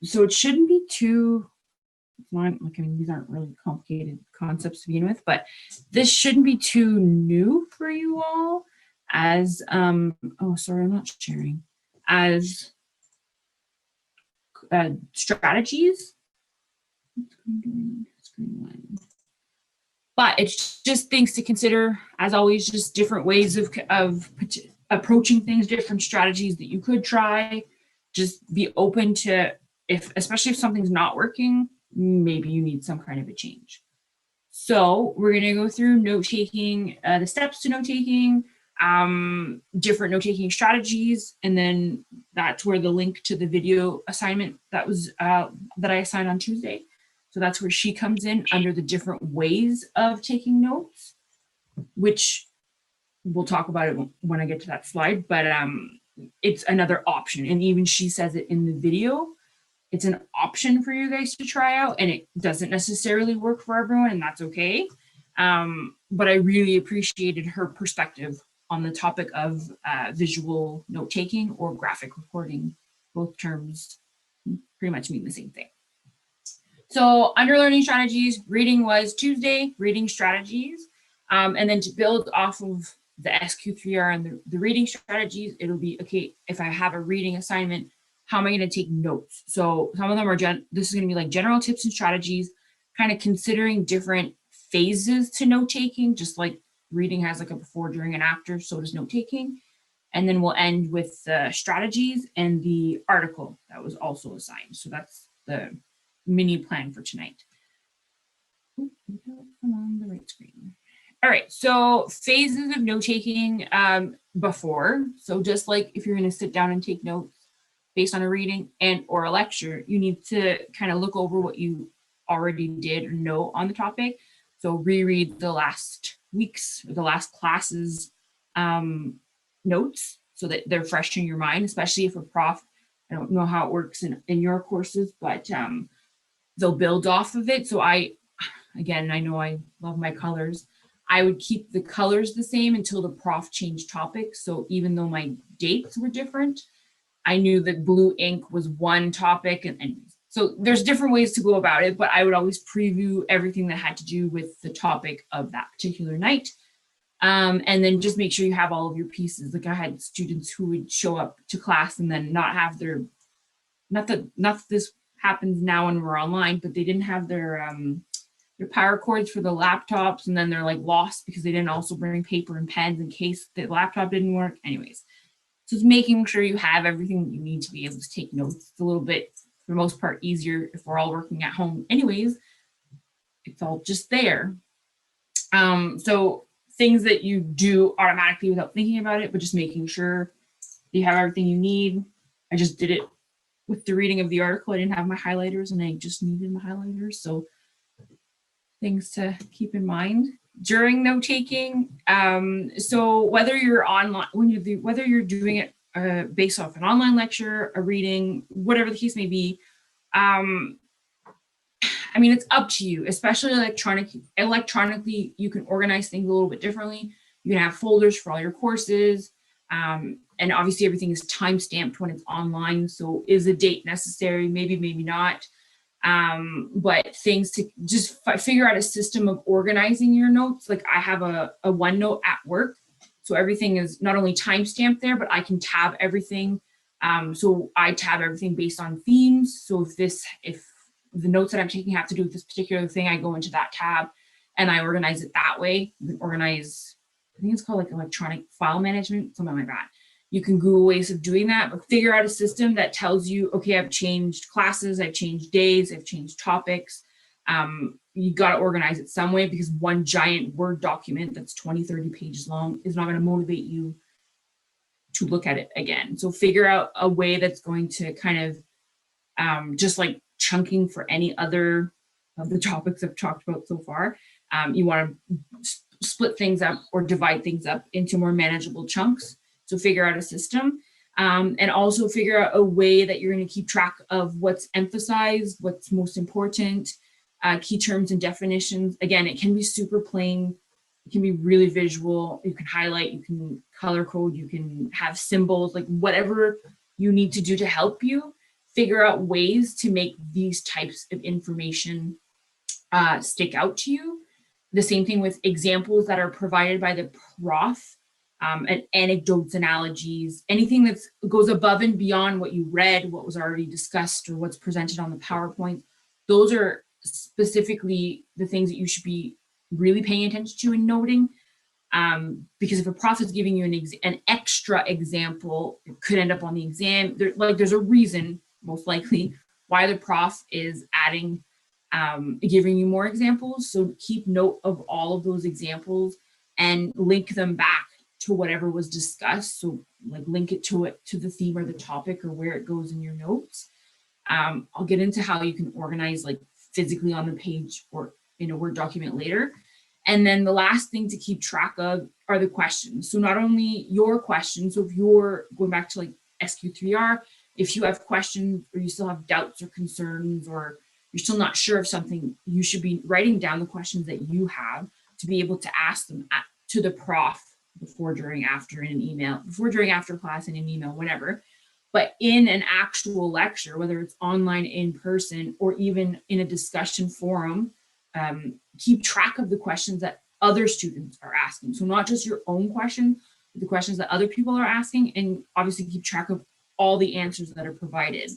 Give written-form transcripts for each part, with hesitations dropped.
So it shouldn't be too, like, I mean, these aren't really complicated concepts to begin with, but this shouldn't be too new for you all as, oh, sorry, I'm not sharing, as strategies. But it's just things to consider, as always, just different ways of approaching things, different strategies that you could try. Just be open to, especially if something's not working, maybe you need some kind of a change. So we're going to go through note-taking, the steps to note-taking, different note-taking strategies, and then that's where the link to the video assignment that I assigned on Tuesday. So that's where she comes in under the different ways of taking notes, which we'll talk about it when I get to that slide, but it's another option. And even she says it in the video, it's an option for you guys to try out, and it doesn't necessarily work for everyone, and that's okay. But I really appreciated her perspective on the topic of visual note-taking or graphic recording. Both terms pretty much mean the same thing. So under learning strategies, reading was Tuesday, reading strategies. And then to build off of the SQ3R and the reading strategies, it'll be, okay, if I have a reading assignment, how am I going to take notes? So some of them are, this is going to be like general tips and strategies, kind of considering different phases to note-taking, just like reading has like a before, during, and after, so does note-taking. And then we'll end with the strategies and the article that was also assigned. So that's the mini plan for tonight. I'm on the right screen. All right, so phases of note-taking before. So just like if you're going to sit down and take notes based on a reading and or a lecture, you need to kind of look over what you already did or know on the topic. So reread the last week's or the last class's notes so that they're fresh in your mind, especially if a prof, I don't know how it works in your courses, but they'll build off of it. So again, I know I love my colors. I would keep the colors the same until the prof changed topics. So even though my dates were different, I knew that blue ink was one topic. And so there's different ways to go about it, but I would always preview everything that had to do with the topic of that particular night. And then just make sure you have all of your pieces. Like I had students who would show up to class and then not have their, not that this happens now when we're online, but they didn't have their power cords for the laptops, and then they're like lost because they didn't also bring paper and pens in case the laptop didn't work. Anyways, so it's making sure you have everything you need to be able to take notes. It's a little bit, for the most part, easier if we're all working at home anyways. It's all just there. So things that you do automatically without thinking about it, but just making sure you have everything you need. I just did it with the reading of the article. I didn't have my highlighters and I just needed my highlighters. So things to keep in mind during note-taking. So whether you're online, whether you're doing it based off an online lecture, a reading, whatever the case may be, I mean, it's up to you, especially electronically, you can organize things a little bit differently. You can have folders for all your courses. And obviously everything is time-stamped when it's online. So is a date necessary? Maybe, maybe not. But things to just figure out a system of organizing your notes. Like I have a OneNote at work. So everything is not only time-stamped there, but I can tab everything. So I tab everything based on themes. So if the notes that I'm taking have to do with this particular thing, I go into that tab and I organize it that way. You can organize, I think it's called like electronic file management, something like that. You can Google ways of doing that, but figure out a system that tells you, okay, I've changed classes, I've changed days, I've changed topics. You got to organize it some way, because one giant Word document that's 20, 30 pages long is not going to motivate you to look at it again. So figure out a way that's going to kind of just like chunking for any other of the topics I've talked about so far. You want to split things up or divide things up into more manageable chunks. So figure out a system, and also figure out a way that you're going to keep track of what's emphasized, what's most important, key terms and definitions. Again, it can be super plain. It can be really visual. You can highlight, you can color code, you can have symbols, like whatever you need to do to help you figure out ways to make these types of information stick out to you. The same thing with examples that are provided by the prof, and anecdotes, analogies, anything that goes above and beyond what you read, what was already discussed, or what's presented on the PowerPoint. Those are specifically the things that you should be really paying attention to and noting. Because if a prof is giving you an extra example, it could end up on the exam. There's a reason, most likely, why the prof is adding, giving you more examples. So keep note of all of those examples and link them back to whatever was discussed. So like link it to the theme or the topic or where it goes in your notes. I'll get into how you can organize like physically on the page or in a Word document later. And then the last thing to keep track of are the questions. So not only your questions, so if you're going back to like SQ3R, if you have questions or you still have doubts or concerns, or you're still not sure of something, you should be writing down the questions that you have to be able to ask them to the prof before, during, after in an email, before, during, after class in an email, whatever. But in an actual lecture, whether it's online, in person, or even in a discussion forum, keep track of the questions that other students are asking. So not just your own question, but the questions that other people are asking, and obviously keep track of all the answers that are provided.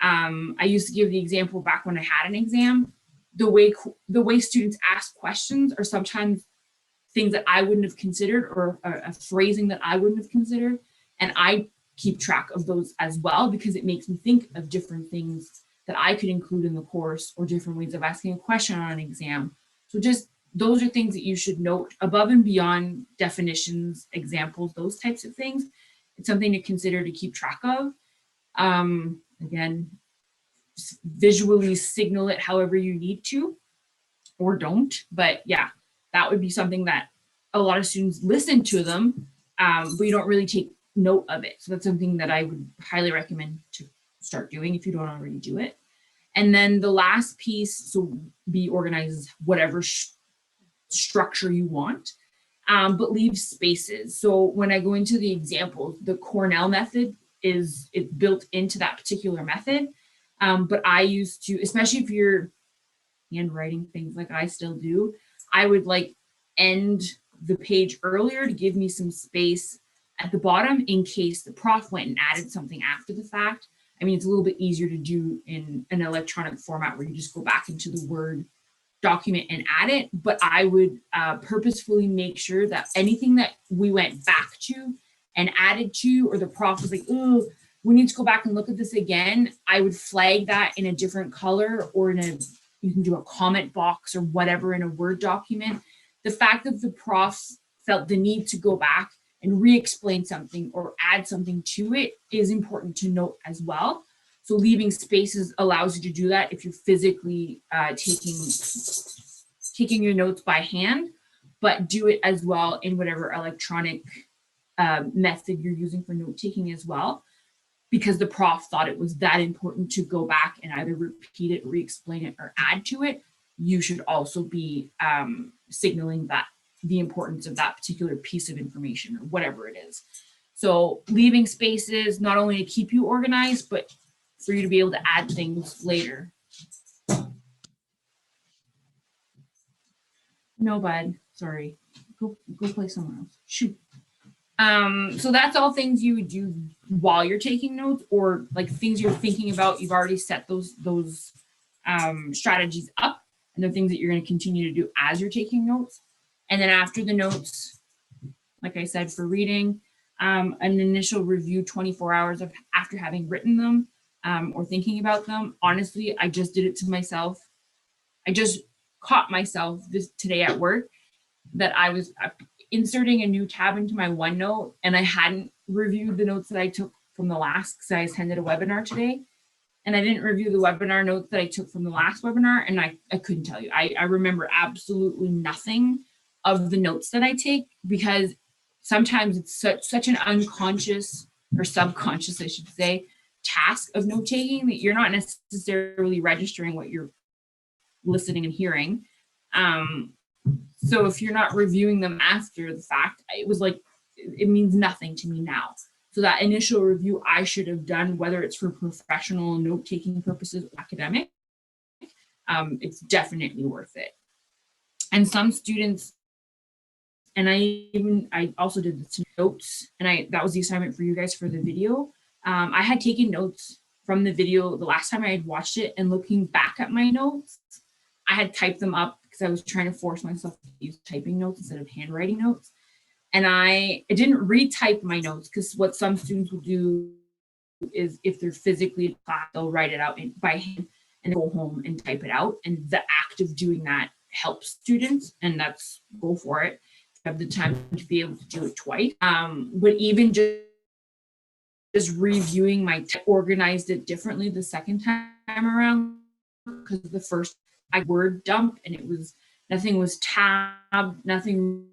I used to give the example back when I had an exam. The way students ask questions are sometimes things that I wouldn't have considered, or a phrasing that I wouldn't have considered. And I keep track of those as well, because it makes me think of different things that I could include in the course, or different ways of asking a question on an exam. So just those are things that you should note above and beyond definitions, examples, those types of things. It's something to consider to keep track of. Again, visually signal it however you need to, or don't. But yeah, that would be something that a lot of students listen to them, but you don't really take note of it. So that's something that I would highly recommend to start doing if you don't already do it. And then the last piece, so be organized, whatever structure you want, but leave spaces. So when I go into the examples, the Cornell method it's built into that particular method. But I used to, especially if you're handwriting things like I still do, I would like end the page earlier to give me some space at the bottom in case the prof went and added something after the fact. I mean, it's a little bit easier to do in an electronic format where you just go back into the Word document and add it, but I would purposefully make sure that anything that we went back to and added to, or the prof was like, oh, we need to go back and look at this again, I would flag that in a different color, or you can do a comment box or whatever in a Word document. The fact that the prof felt the need to go back and re-explain something or add something to it is important to note as well. So leaving spaces allows you to do that if you're physically taking your notes by hand, but do it as well in whatever electronic method you're using for note taking as well, because the prof thought it was that important to go back and either repeat it, re-explain it, or add to it. You should also be signaling that the importance of that particular piece of information, or whatever it is. So leaving spaces not only to keep you organized, but for you to be able to add things later. No, bud, sorry. Go play somewhere else. Shoot. So that's all things you would do while you're taking notes, or like things you're thinking about. You've already set those strategies up, and they're things that you're going to continue to do as you're taking notes. And then after the notes, like I said, for reading, an initial review 24 hours after having written them, or thinking about them. Honestly, I just did it to myself. I just caught myself today at work that I was inserting a new tab into my OneNote, and I hadn't reviewed the notes that I took from the last, because I attended a webinar today, and I didn't review the webinar notes that I took from the last webinar, and I couldn't tell you. I remember absolutely nothing of the notes that I take, because sometimes it's such an unconscious, or subconscious, I should say, task of note taking that you're not necessarily registering what you're listening and hearing. So if you're not reviewing them after the fact, it was like, it means nothing to me now. So that initial review I should have done, whether it's for professional note-taking purposes or academic, it's definitely worth it. And some students, and I also did the notes, and that was the assignment for you guys for the video. I had taken notes from the video the last time I had watched it, and looking back at my notes, I had typed them up because I was trying to force myself to use typing notes instead of handwriting notes. And I didn't retype my notes, because what some students will do is, if they're physically in class, they'll write it out by hand and go home and type it out. And the act of doing that helps students, and that's, go for it. Have the time to be able to do it twice. But even just reviewing my organized it differently the second time around, because the first I word dump, and it was, nothing was tabbed, nothing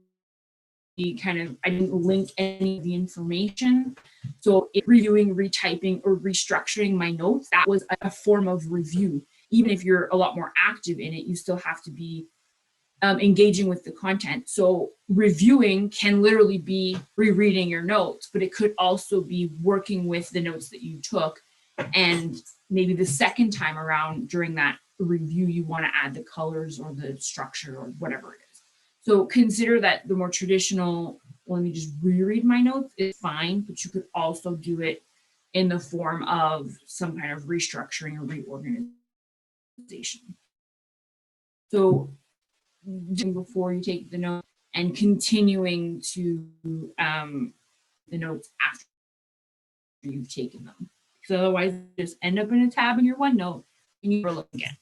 kind of, I didn't link any of the information. So reviewing, retyping, or restructuring my notes, that was a form of review. Even if you're a lot more active in it, you still have to be engaging with the content. So reviewing can literally be rereading your notes, but it could also be working with the notes that you took. And maybe the second time around during that review, you want to add the colors or the structure or whatever it is. So consider that the more traditional, let me just reread my notes, is fine, but you could also do it in the form of some kind of restructuring or reorganization. So before you take the note, and continuing to the notes after you've taken them. So otherwise, just end up in a tab in your OneNote and you look again,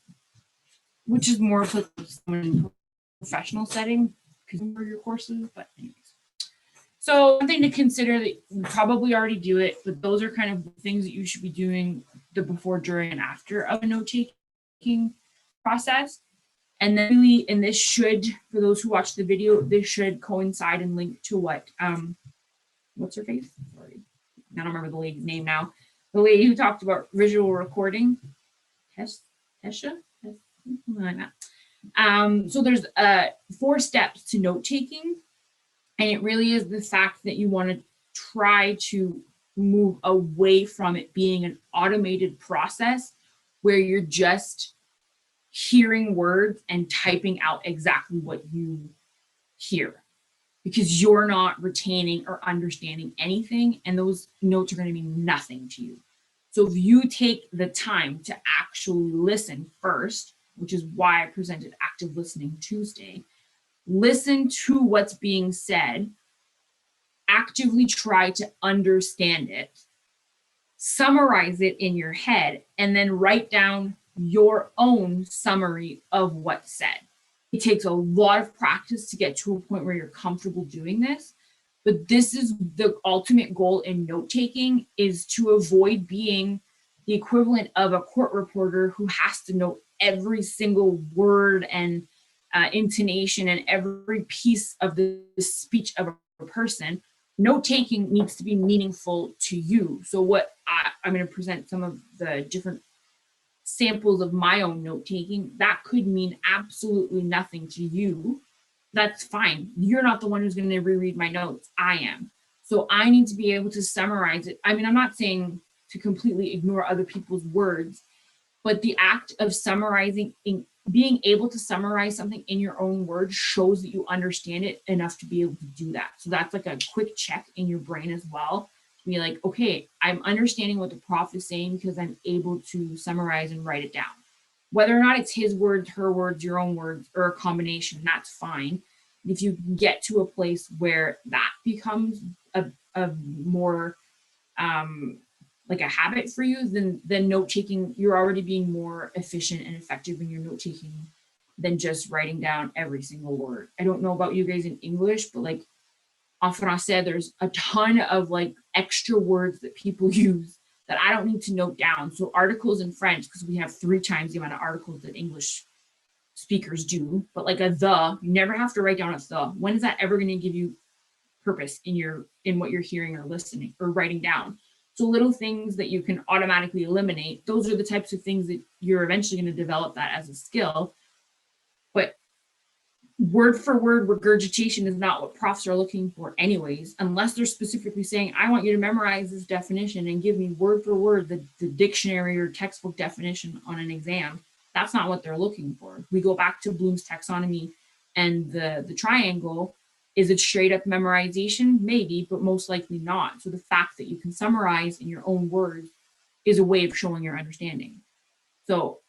which is more applicable in professional setting because for your courses. But anyways, so something to consider that you probably already do it, but those are kind of things that you should be doing the before, during, and after of a note-taking process. And then really, and this should, for those who watch the video, this should coincide and link to what, what's her face? Sorry, I don't remember the lady's name now. The lady who talked about visual recording, Tesha, something like that. So there's 4 steps to note taking, and it really is the fact that you want to try to move away from it being an automated process where you're just hearing words and typing out exactly what you hear, because you're not retaining or understanding anything, and those notes are going to mean nothing to you. So if you take the time to actually listen first, which is why I presented Active Listening Tuesday, listen to what's being said, actively try to understand it, summarize it in your head, and then write down your own summary of what's said. It takes a lot of practice to get to a point where you're comfortable doing this, but this is the ultimate goal in note-taking, is to avoid being the equivalent of a court reporter who has to note every single word and intonation and every piece of the speech of a person. Note-taking needs to be meaningful to you. So what I'm going to present some of the different samples of my own note-taking. That could mean absolutely nothing to you. That's fine. You're not the one who's going to reread my notes. I am. So I need to be able to summarize it. I mean, I'm not saying to completely ignore other people's words, but the act of summarizing, being able to summarize something in your own words shows that you understand it enough to be able to do that. So that's like a quick check in your brain as well. Be like, okay, I'm understanding what the prof is saying because I'm able to summarize and write it down. Whether or not it's his words, her words, your own words, or a combination, that's fine. If you get to a place where that becomes a more like a habit for you, then note-taking, you're already being more efficient and effective in your note-taking than just writing down every single word. I don't know about you guys in English, but like en français, there's a ton of like extra words that people use that I don't need to note down. So articles in French, because we have 3 times the amount of articles that English speakers do, but like a the, you never have to write down a the. When is that ever going to give you purpose in what you're hearing or listening or writing down? So little things that you can automatically eliminate, those are the types of things that you're eventually going to develop that as a skill. But word for word regurgitation is not what profs are looking for anyways, unless they're specifically saying, I want you to memorize this definition and give me word for word the dictionary or textbook definition on an exam. That's not what they're looking for. We go back to Bloom's taxonomy and the triangle. Is it straight up memorization? Maybe, but most likely not. So the fact that you can summarize in your own words is a way of showing your understanding. So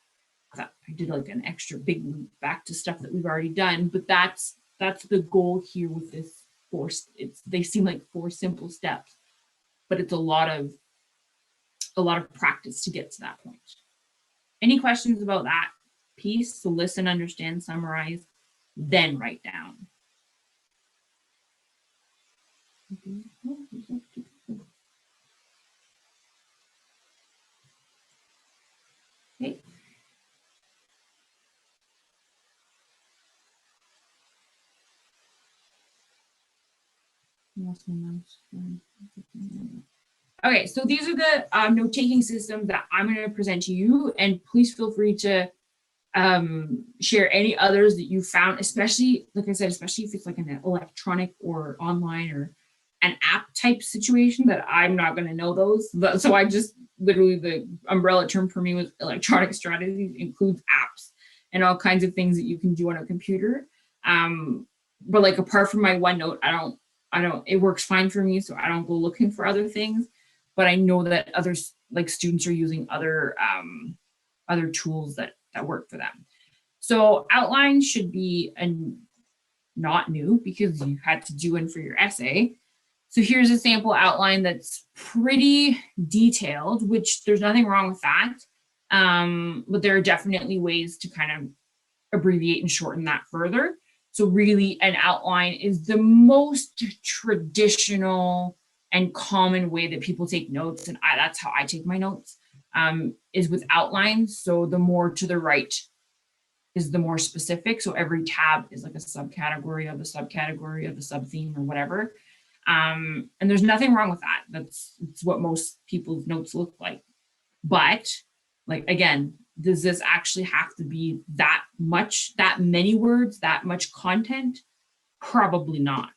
I did like an extra big loop back to stuff that we've already done, but that's the goal here with this course. They seem like 4 simple steps, but it's a lot of practice to get to that point. Any questions about that piece? So listen, understand, summarize, then write down. Okay. Okay, so these are the note-taking systems that I'm going to present to you, and please feel free to share any others that you found, especially, like I said, especially if it's like an electronic or online or an app type situation that I'm not going to know those. So I just literally, the umbrella term for me was electronic strategies includes apps and all kinds of things that you can do on a computer. But like apart from my OneNote, I don't, it works fine for me. So I don't go looking for other things, but I know that others, like students, are using other tools that work for them. So outline should be not new because you had to do one for your essay. So here's a sample outline that's pretty detailed, which there's nothing wrong with that. But there are definitely ways to kind of abbreviate and shorten that further. So really an outline is the most traditional and common way that people take notes. And that's how I take my notes, is with outlines. So the more to the right is the more specific. So every tab is like a subcategory of the subcategory of the subtheme or whatever. And there's nothing wrong with that. It's what most people's notes look like. But like, again, does this actually have to be that many words, that much content? Probably not.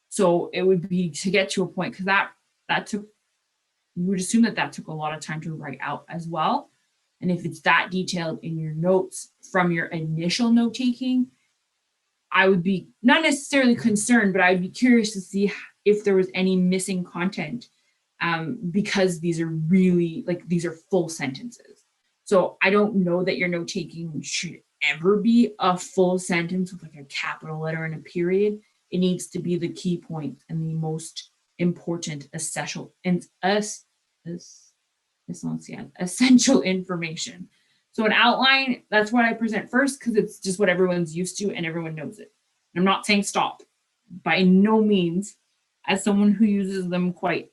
So it would be to get to a point, because that took, you would assume that took a lot of time to write out as well. And if it's that detailed in your notes from your initial note taking, I would be not necessarily concerned, but I would be curious to see if there was any missing content, because these are really, like, these are full sentences. So I don't know that your note taking should ever be a full sentence with like a capital letter and a period. It needs to be the key points and the most important essential information. So an outline, that's what I present first because it's just what everyone's used to and everyone knows it. And I'm not saying stop, by no means. As someone who uses them quite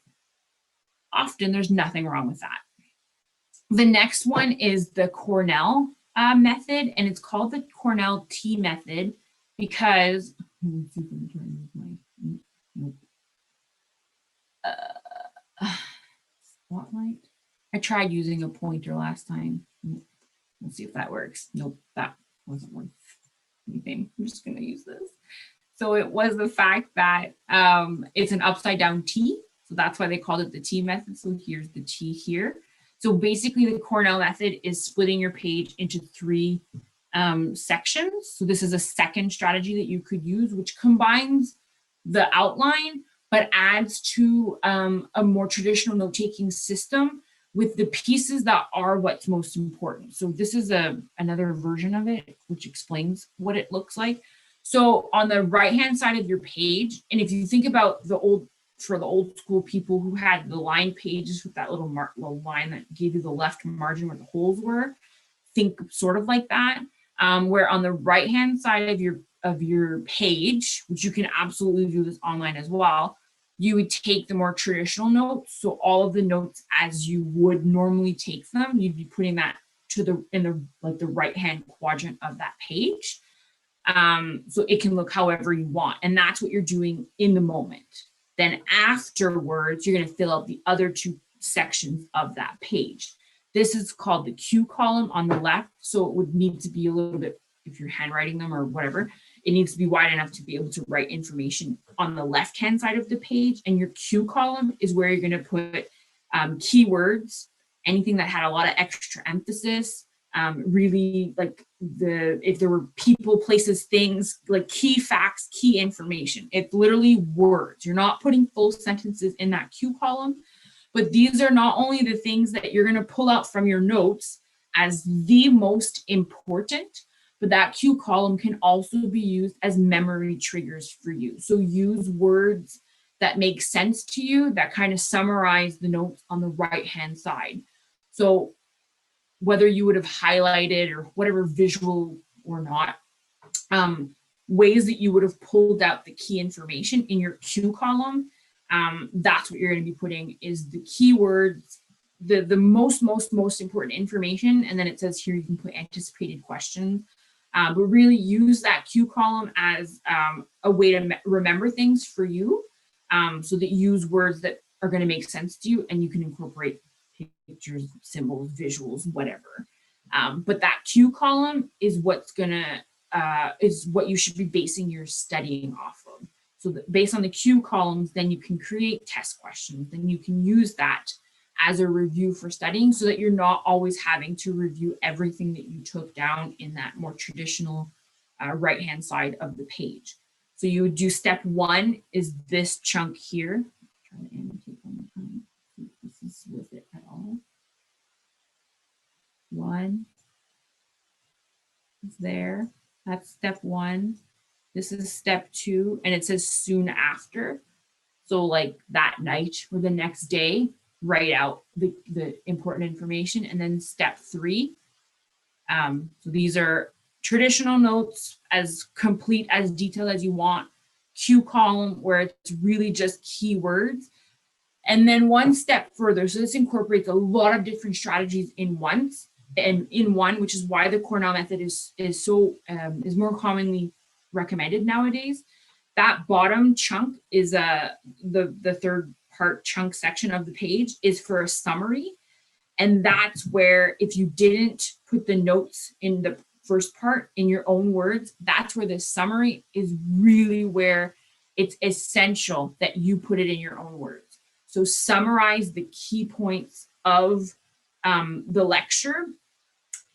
often, there's nothing wrong with that. The next one is the Cornell method, and it's called the Cornell T method because, spotlight. I tried using a pointer last time. Let's see if that works. Nope, that wasn't worth anything. I'm just going to use this. So it was the fact that it's an upside down T. So that's why they called it the T method. So here's the T here. So basically the Cornell method is splitting your page into 3 sections. So this is a second strategy that you could use, which combines the outline, but adds to a more traditional note-taking system with the pieces that are what's most important. So this is another version of it, which explains what it looks like. So on the right-hand side of your page, and if you think about the old school people who had the line pages with that little line that gave you the left margin where the holes were, think sort of like that, where on the right-hand side of your page, which you can absolutely do this online as well, you would take the more traditional notes. So all of the notes as you would normally take them, you'd be putting that in the right-hand quadrant of that page. So it can look however you want. And that's what you're doing in the moment. Then afterwards, you're going to fill out the other 2 sections of that page. This is called the Q column on the left. So it would need to be a little bit, if you're handwriting them or whatever, it needs to be wide enough to be able to write information on the left-hand side of the page. And your Q column is where you're going to put keywords, anything that had a lot of extra emphasis, really like if there were people, places, things, like key facts, key information. It's literally words. You're not putting full sentences in that Q column, but these are not only the things that you're going to pull out from your notes as the most important, but that Q column can also be used as memory triggers for you. So use words that make sense to you, that kind of summarize the notes on the right-hand side. So whether you would have highlighted or whatever, visual or not, ways that you would have pulled out the key information in your Q column, that's what you're going to be putting is the keywords, the most important information. And then it says here you can put anticipated questions, but really use that Q column as a way to remember things for you, so that you use words that are going to make sense to you, and you can incorporate pictures, symbols, visuals, whatever. But that Q column is what's gonna is what you should be basing your studying off of. So that based on the Q columns, then you can create test questions, then you can use that as a review for studying, so that you're not always having to review everything that you took down in that more traditional right-hand side of the page. So you would do step 1 is this chunk here. Try to annotate one more time. See if this is with it at all. 1 is there. That's step 1. This is step 2, and it says soon after. So like that night or the next day, write out the important information. And then step 3. So these are traditional notes, as complete, as detailed as you want. Q column, where it's really just keywords. And then one step further. So this incorporates a lot of different strategies in one, which is why the Cornell method is more commonly recommended nowadays. That bottom chunk is the third part chunk section of the page is for a summary. And that's where, if you didn't put the notes in the first part in your own words, that's where the summary is really where it's essential that you put it in your own words. So summarize the key points of the lecture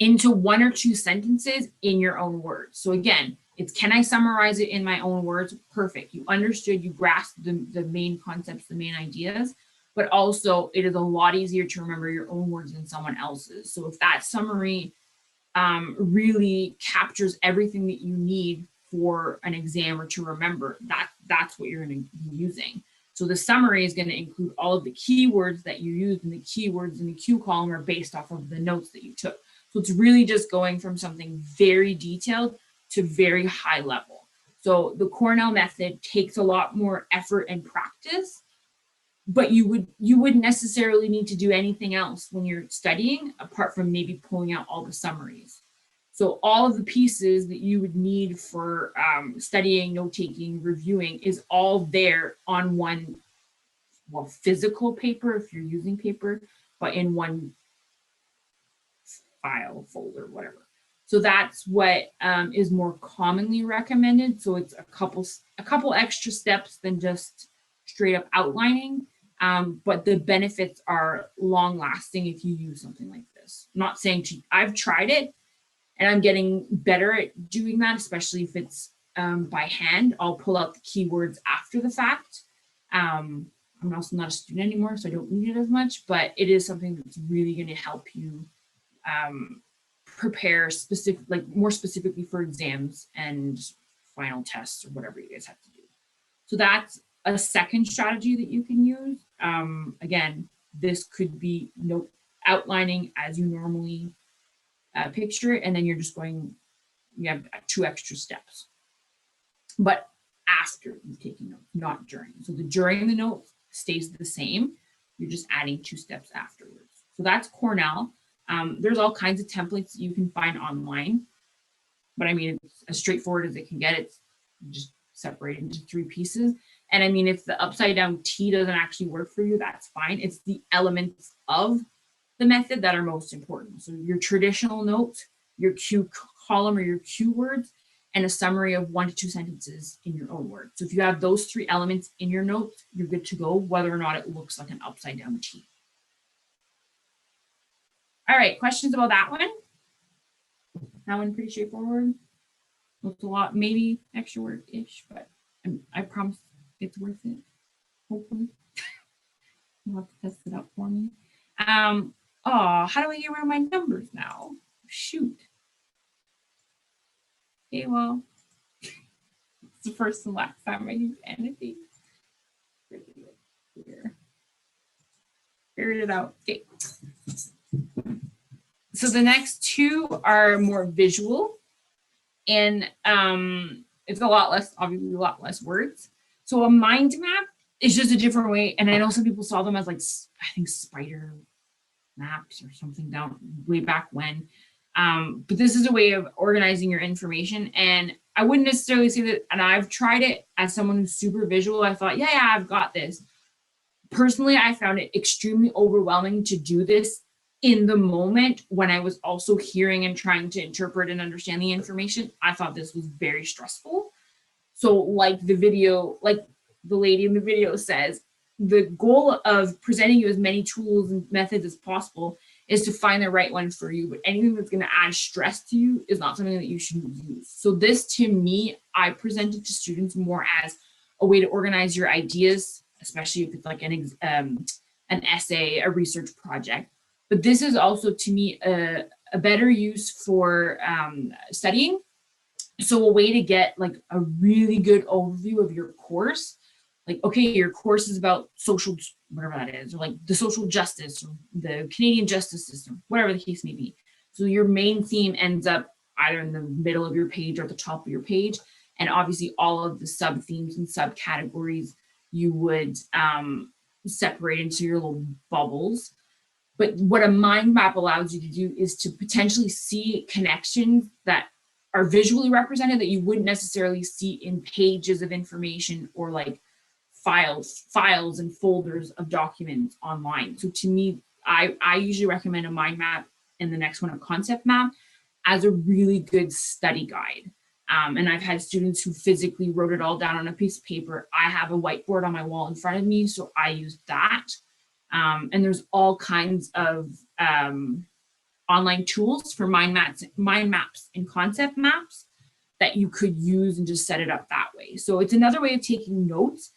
into 1 or 2 sentences in your own words. So again, it's, can I summarize it in my own words? Perfect. You understood, you grasped the main concepts, the main ideas, but also it is a lot easier to remember your own words than someone else's. So if that summary really captures everything that you need for an exam or to remember, that's what you're going to be using. So the summary is going to include all of the keywords that you used, and the keywords in the Q column are based off of the notes that you took. So it's really just going from something very detailed to very high level. So the Cornell method takes a lot more effort and practice, but you wouldn't necessarily need to do anything else when you're studying, apart from maybe pulling out all the summaries. So all of the pieces that you would need for studying, note-taking, reviewing is all there on one, well, physical paper if you're using paper, but in one file, folder, whatever. So that's what is more commonly recommended. So it's a couple extra steps than just straight up outlining, but the benefits are long lasting if you use something like this. I'm not saying I've tried it and I'm getting better at doing that, especially if it's by hand. I'll pull out the keywords after the fact. I'm also not a student anymore, so I don't need it as much, but it is something that's really going to help you prepare more specifically for exams and final tests or whatever you guys have to do. So that's a second strategy that you can use. Again, this could be note outlining as you normally picture it, and then you're just going, you have 2 extra steps. But after you've taken notes, not during. So the during the note stays the same. You're just adding 2 steps afterwards. So that's Cornell. There's all kinds of templates that you can find online, but I mean, it's as straightforward as it can get. It's just separated into 3 pieces. And I mean, if the upside down T doesn't actually work for you, that's fine. It's the elements of the method that are most important. So your traditional note, your Q column or your Q words, and a summary of 1 to 2 sentences in your own words. So if you have those 3 elements in your notes, you're good to go, whether or not it looks like an upside down T. All right, questions about that one? That one pretty straightforward. Looks a lot, maybe extra work-ish, but I promise it's worth it, hopefully. You'll have to test it out for me. Oh, how do I get rid of my numbers now? Shoot. Okay, well, it's the first and last time I use anything. Figured it out. Okay. So the next 2 are more visual, and it's a lot less, obviously a lot less words. So a mind map is just a different way, and I know some people saw them as like, I think spider maps or something down way back when. But this is a way of organizing your information, and I wouldn't necessarily say that, and I've tried it as someone who's super visual. I thought, yeah, I've got this. Personally, I found it extremely overwhelming to do this in the moment when I was also hearing and trying to interpret and understand the information. I thought this was very stressful. So like the video, like the lady in the video says, the goal of presenting you as many tools and methods as possible is to find the right one for you. But anything that's going to add stress to you is not something that you should use. So this, to me, I presented to students more as a way to organize your ideas, especially if it's like an essay, a research project. But this is also, to me, a better use for studying. So a way to get like a really good overview of your course. Like, okay, your course is about social, whatever that is, or like the social justice, or the Canadian justice system, whatever the case may be. So your main theme ends up either in the middle of your page or at the top of your page. And obviously all of the sub themes and subcategories you would separate into your little bubbles. But what a mind map allows you to do is to potentially see connections that are visually represented that you wouldn't necessarily see in pages of information or like files and folders of documents online. So to me, I usually recommend a mind map, and the next one a concept map, as a really good study guide. And I've had students who physically wrote it all down on a piece of paper. I have a whiteboard on my wall in front of me, so I use that. And there's all kinds of online tools for mind maps and concept maps that you could use and just set it up that way. So it's another way of taking notes.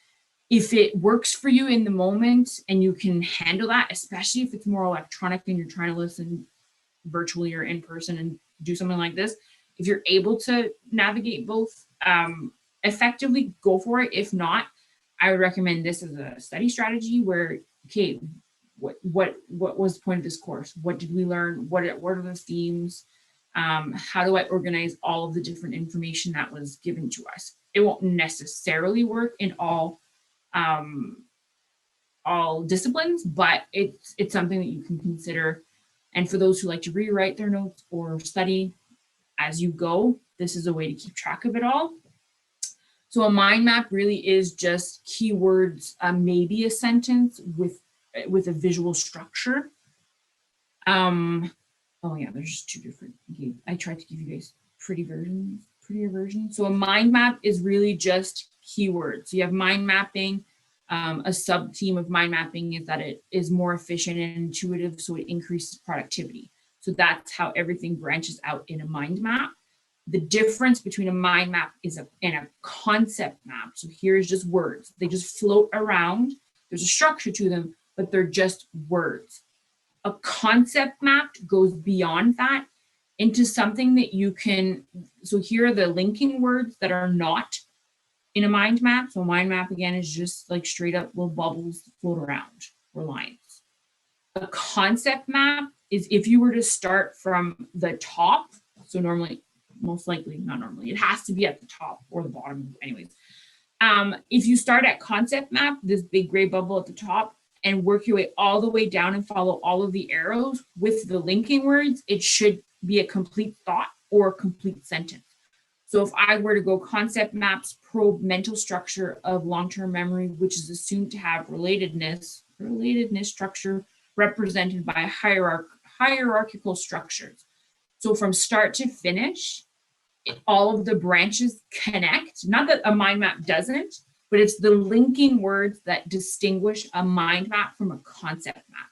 If it works for you in the moment and you can handle that, especially if it's more electronic and you're trying to listen virtually or in person and do something like this, if you're able to navigate both effectively, go for it. If not, I would recommend this as a study strategy where, okay, what was the point of this course? What did we learn? What are the themes? How do I organize all of the different information that was given to us? It won't necessarily work in all disciplines, but it's something that you can consider. And for those who like to rewrite their notes or study as you go, this is a way to keep track of it all. So a mind map really is just keywords, maybe a sentence with a visual structure. Oh yeah, there's just 2 different. Okay, I tried to give you guys prettier versions. So a mind map is really just keywords. So you have mind mapping. A sub theme of mind mapping is that it is more efficient and intuitive, so it increases productivity. So that's how everything branches out in a mind map. The difference between a mind map and a concept map. So here's just words. They just float around. There's a structure to them, but they're just words. A concept map goes beyond that into something that you can, so here are the linking words that are not in a mind map. So a mind map, again, is just like straight up little bubbles that float around, or lines. A concept map is if you were to start from the top, so normally, most likely, not normally, it has to be at the top or the bottom anyways. If you start at concept map, this big gray bubble at the top, and work your way all the way down and follow all of the arrows with the linking words, it should be a complete thought or a complete sentence. So if I were to go concept maps probe mental structure of long-term memory, which is assumed to have relatedness structure represented by hierarchical structures. So from start to finish, all of the branches connect. Not that a mind map doesn't, but it's the linking words that distinguish a mind map from a concept map.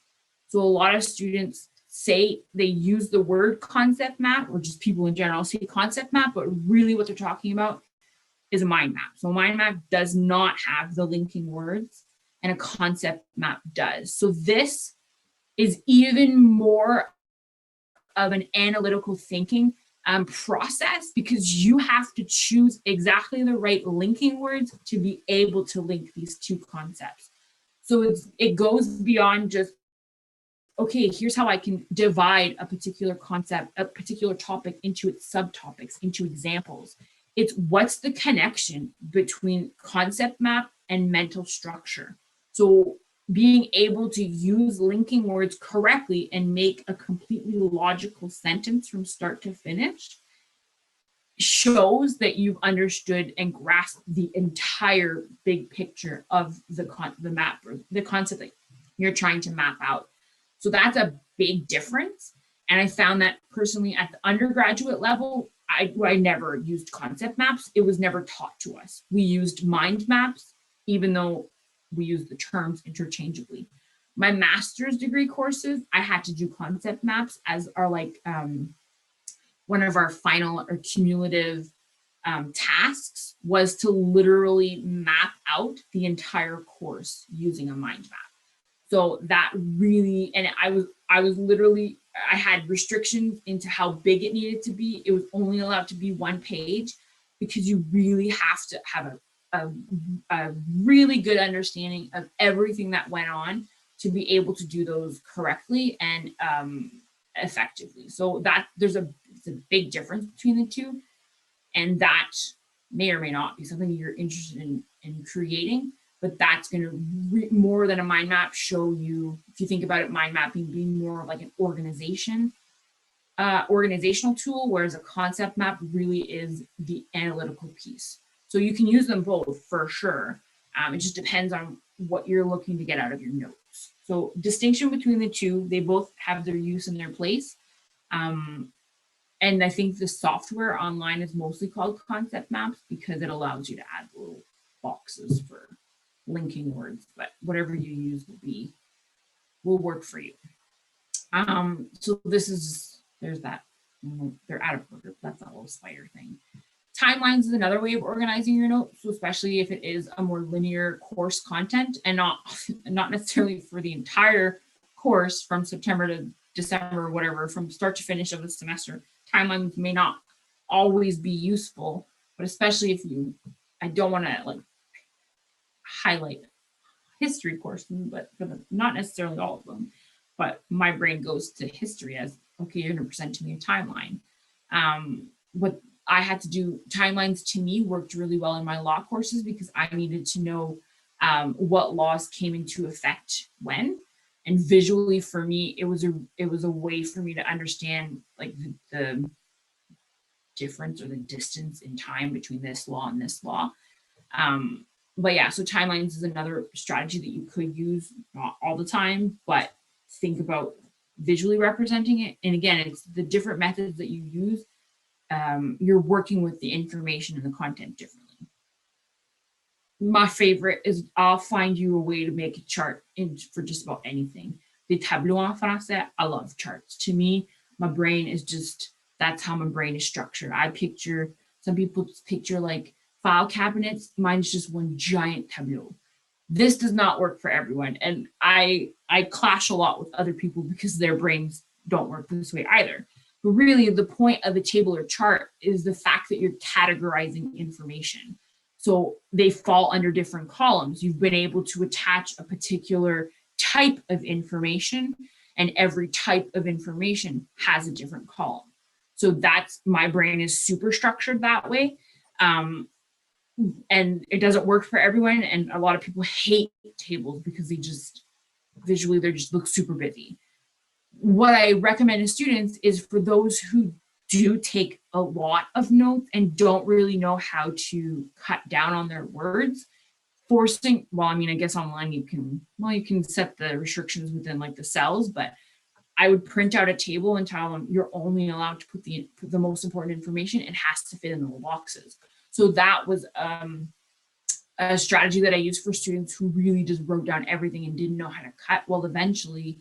So a lot of students say they use the word concept map, or just people in general say concept map, but really what they're talking about is a mind map. So a mind map does not have the linking words, and a concept map does. So this is even more of an analytical thinking process, because you have to choose exactly the right linking words to be able to link these two concepts. So it goes beyond just, okay, here's how I can divide a particular concept, a particular topic into its subtopics, into examples. It's what's the connection between concept map and mental structure. So being able to use linking words correctly and make a completely logical sentence from start to finish shows that you've understood and grasped the entire big picture of the map, or the concept that you're trying to map out. So that's a big difference. And I found that personally at the undergraduate level, I never used concept maps. It was never taught to us. We used mind maps, even though we use the terms interchangeably. My master's degree courses, I had to do concept maps as our one of our final or cumulative tasks was to literally map out the entire course using a mind map. So that really, and I was literally, I had restrictions into how big it needed to be. It was only allowed to be 1 page, because you really have to have a really good understanding of everything that went on to be able to do those correctly and effectively. So that it's a big difference between the two, and that may or may not be something you're interested in creating, but that's going to more than a mind map show you, if you think about it, mind mapping being more of like an organizational tool, whereas a concept map really is the analytical piece. So you can use them both for sure. It just depends on what you're looking to get out of your notes. So distinction between the two, they both have their use and their place. And I think the software online is mostly called concept maps because it allows you to add little boxes for linking words, but whatever you use will work for you. So there's that. They're out of order. That's a little spider thing. Timelines is another way of organizing your notes, so especially if it is a more linear course content and not necessarily for the entire course from September to December or whatever, from start to finish of the semester. Timelines may not always be useful, but especially if I don't want to like highlight history courses, but not necessarily all of them, but my brain goes to history as, okay, you're going to present to me a timeline. What I had to do, timelines to me worked really well in my law courses because I needed to know what laws came into effect when. And visually for me, it was a way for me to understand like the difference or the distance in time between this law and this law. But yeah, so timelines is another strategy that you could use, not all the time, but think about visually representing it. And again, it's the different methods that you use. You're working with the information and the content differently. My favorite is I'll find you a way to make a chart for just about anything. The tableau en français, I love charts. To me, my brain is just, that's how my brain is structured. Some people picture like file cabinets. Mine's just one giant tableau. This does not work for everyone. And I clash a lot with other people because their brains don't work this way either. But really the point of a table or chart is the fact that you're categorizing information. So they fall under different columns. You've been able to attach a particular type of information, and every type of information has a different column. So that's, my brain is super structured that way. And it doesn't work for everyone. And a lot of people hate tables because they just look super busy. What I recommend to students is for those who do take a lot of notes and don't really know how to cut down on their words, I guess online you can set the restrictions within like the cells, but I would print out a table and tell them you're only allowed to put the most important information. It has to fit in the little boxes. So that was a strategy that I used for students who really just wrote down everything and didn't know how to cut. Well, eventually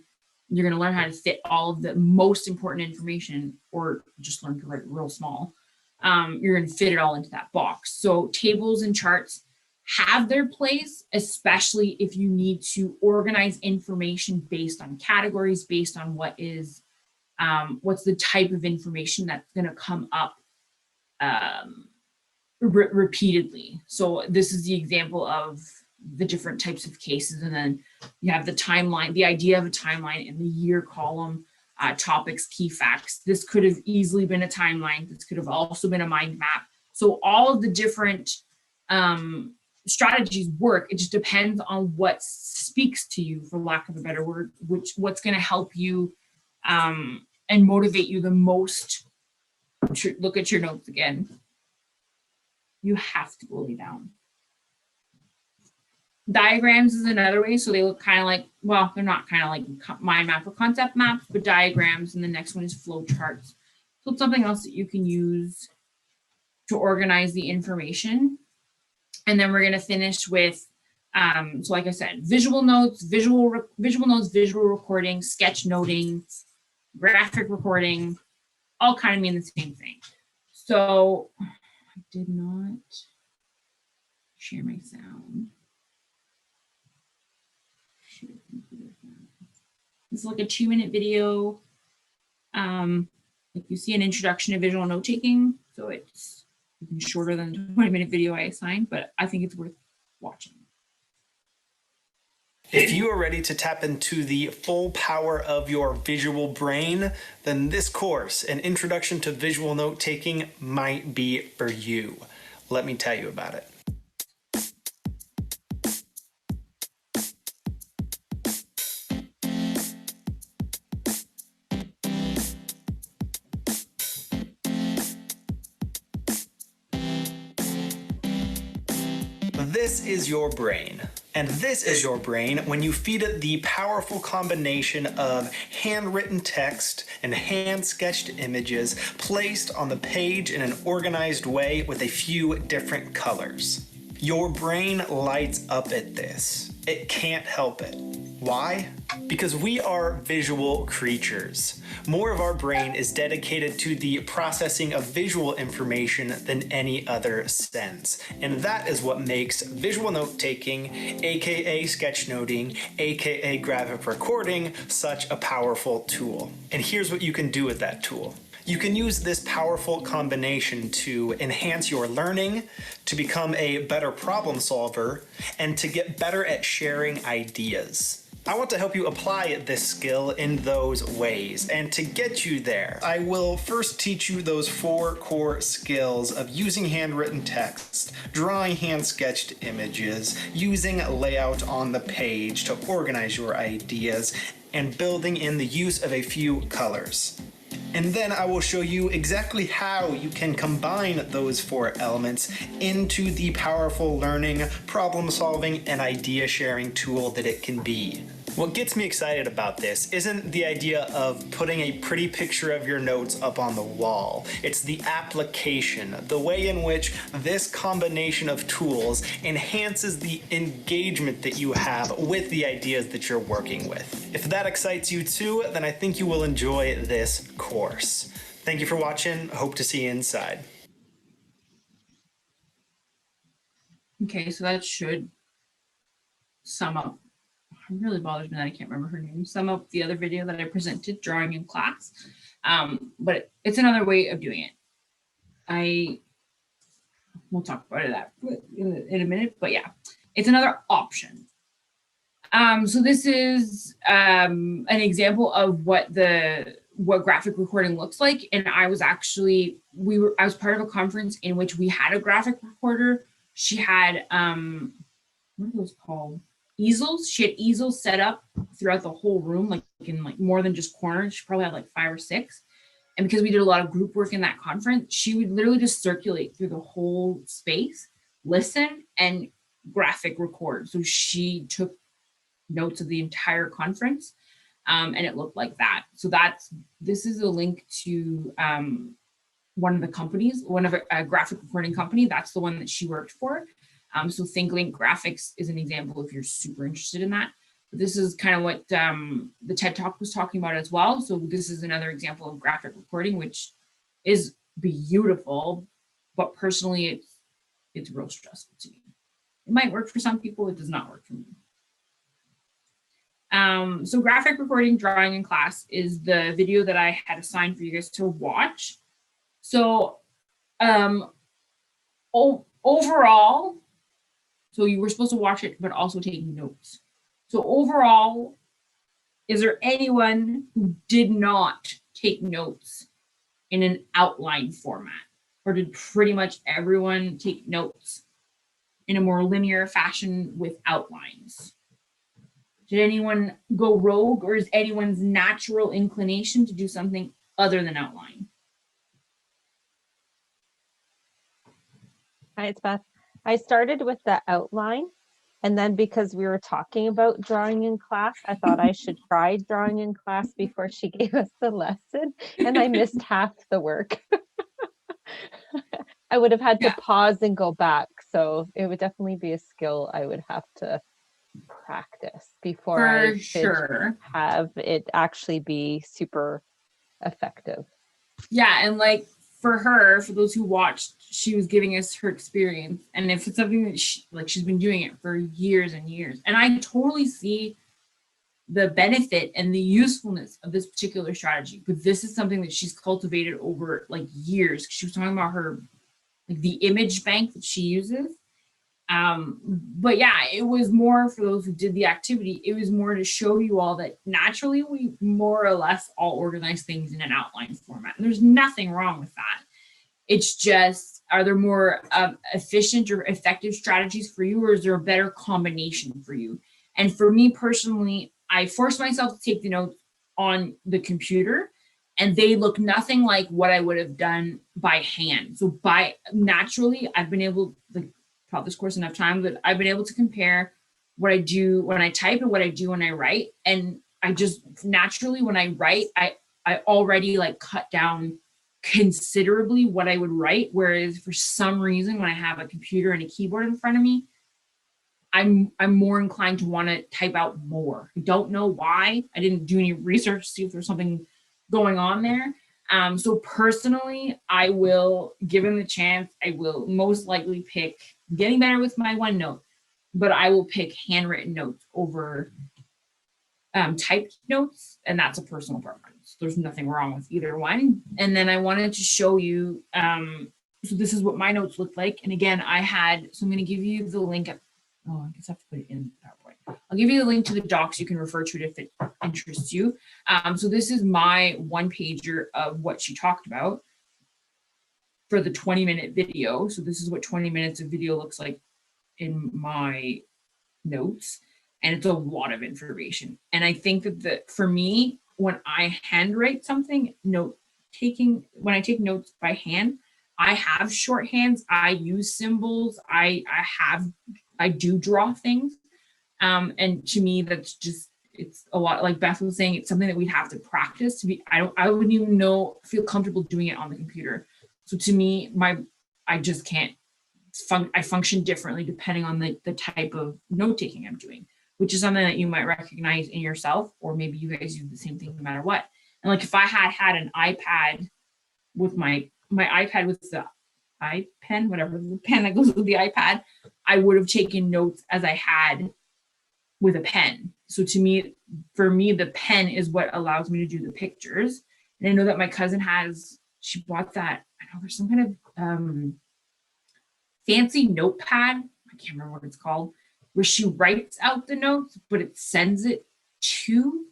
you're going to learn how to fit all of the most important information, or just learn to write real small. You're going to fit it all into that box. So tables and charts have their place, especially if you need to organize information based on categories, based on what's the type of information that's going to come up repeatedly. So this is the example of the different types of cases. And then you have the timeline, the idea of a timeline in the year column, topics, key facts. This could have easily been a timeline. This could have also been a mind map. So all of the different strategies work. It just depends on what speaks to you, for lack of a better word, what's going to help you and motivate you the most. Look at your notes again. You have to go lay down. Diagrams is another way. So they look kind of like, well, they're not kind of like mind map or concept maps, but diagrams. And the next one is flow charts. So it's something else that you can use to organize the information. And then we're going to finish with, so like I said, visual notes, visual recording, sketch noting, graphic recording, all kind of mean the same thing. So I did not share my sound. This is like a 2-minute video. Like you see an introduction to visual note taking. So it's shorter than the 20-minute video I assigned, but I think it's worth watching. If you are ready to tap into the full power of your visual brain, then this course, an introduction to visual note taking, might be for you. Let me tell you about it. This is your brain. And this is your brain when you feed it the powerful combination of handwritten text and hand-sketched images placed on the page in an organized way with a few different colors. Your brain lights up at this. It can't help it. Why? Because we are visual creatures. More of our brain is dedicated to the processing of visual information than any other sense. And that is what makes visual note-taking, aka sketchnoting, aka graphic recording, such a powerful tool. And here's what you can do with that tool. You can use this powerful combination to enhance your learning, to become a better problem solver, and to get better at sharing ideas. I want to help you apply this skill in those ways, and to get you there, I will first teach you those 4 core skills of using handwritten text, drawing hand-sketched images, using layout on the page to organize your ideas, and building in the use of a few colors. And then I will show you exactly how you can combine those 4 elements into the powerful learning, problem solving, and idea sharing tool that it can be. What gets me excited about this isn't the idea of putting a pretty picture of your notes up on the wall. It's the application, the way in which this combination of tools enhances the engagement that you have with the ideas that you're working with. If that excites you too, then I think you will enjoy this course. Thank you for watching. Hope to see you inside. Okay, so that should sum up. It really bothers me that I can't remember her name. Sum up the other video that I presented, drawing in class. But it's another way of doing it. We'll talk about that in a minute, but yeah, it's another option. So this is an example of what graphic recording looks like. And I was actually, I was part of a conference in which we had a graphic recorder. She had, what are those called? Easels. She had easels set up throughout the whole room, like in like more than just corners. She probably had like 5 or 6. And because we did a lot of group work in that conference, she would literally just circulate through the whole space, listen, and graphic record. So she took notes of the entire conference. and it looked like that. So this is a link to one of the companies, a graphic recording company. That's the one that she worked for. So ThinkLink Graphics is an example if you're super interested in that. But this is kind of what the TED Talk was talking about as well. So this is another example of graphic recording, which is beautiful, but personally it's real stressful to me. It might work for some people, it does not work for me. So graphic recording drawing in class is the video that I had assigned for you guys to watch. So overall, so you were supposed to watch it, but also take notes. So overall, is there anyone who did not take notes in an outline format? Or did pretty much everyone take notes in a more linear fashion with outlines? Did anyone go rogue, or is anyone's natural inclination to do something other than outline? Hi, it's Beth. I started with the outline, and then because we were talking about drawing in class, I thought I should try drawing in class before she gave us the lesson, and I missed half the work. I would have had to pause and go back, so it would definitely be a skill I would have to practice before I could have it actually be super effective. Yeah, and like for her, for those who watched, she was giving us her experience, and if it's something that she's been doing it for years and years, and I totally see the benefit and the usefulness of this particular strategy, but this is something that she's cultivated over like years. She was talking about her like the image bank that she uses. But yeah, it was more for those who did the activity. It was more to show you all that naturally we more or less all organize things in an outline format. And there's nothing wrong with that. It's just, are there more efficient or effective strategies for you, or is there a better combination for you? And for me personally, I forced myself to take the notes on the computer, and they look nothing like what I would have done by hand. So naturally, I've been able, like, taught this course enough time that I've been able to compare what I do when I type and what I do when I write. And I just naturally, when I write, I already like cut down considerably what I would write. Whereas for some reason, when I have a computer and a keyboard in front of me, I'm more inclined to want to type out more. I don't know why. I didn't do any research to see if there's something going on there. So personally, I will, given the chance, I will most likely pick, getting better with my OneNote, but I will pick handwritten notes over typed notes, and that's a personal preference. There's nothing wrong with either one. And then I wanted to show you, so this is what my notes look like. And again, so I'm going to give you the link. I guess I have to put it in PowerPoint. I'll give you the link to the docs. You can refer to it if it interests you. So this is my one pager of what she talked about for the 20-minute video. So this is what 20 minutes of video looks like in my notes. And it's a lot of information. And I think that for me, when I handwrite something, when I take notes by hand, I have shorthands, I use symbols, I do draw things. And to me, that's just, it's a lot, like Beth was saying, it's something that we have to practice to be, I wouldn't even feel comfortable doing it on the computer. So to me, I just can't, I function differently depending on the type of note-taking I'm doing, which is something that you might recognize in yourself, or maybe you guys do the same thing no matter what. And like, if I had an iPad with my iPad with the iPen, whatever, the pen that goes with the iPad, I would have taken notes as I had with a pen. So for me, the pen is what allows me to do the pictures. And I know that my cousin she bought that, I know there's some kind of fancy notepad, I can't remember what it's called, where she writes out the notes, but it sends it to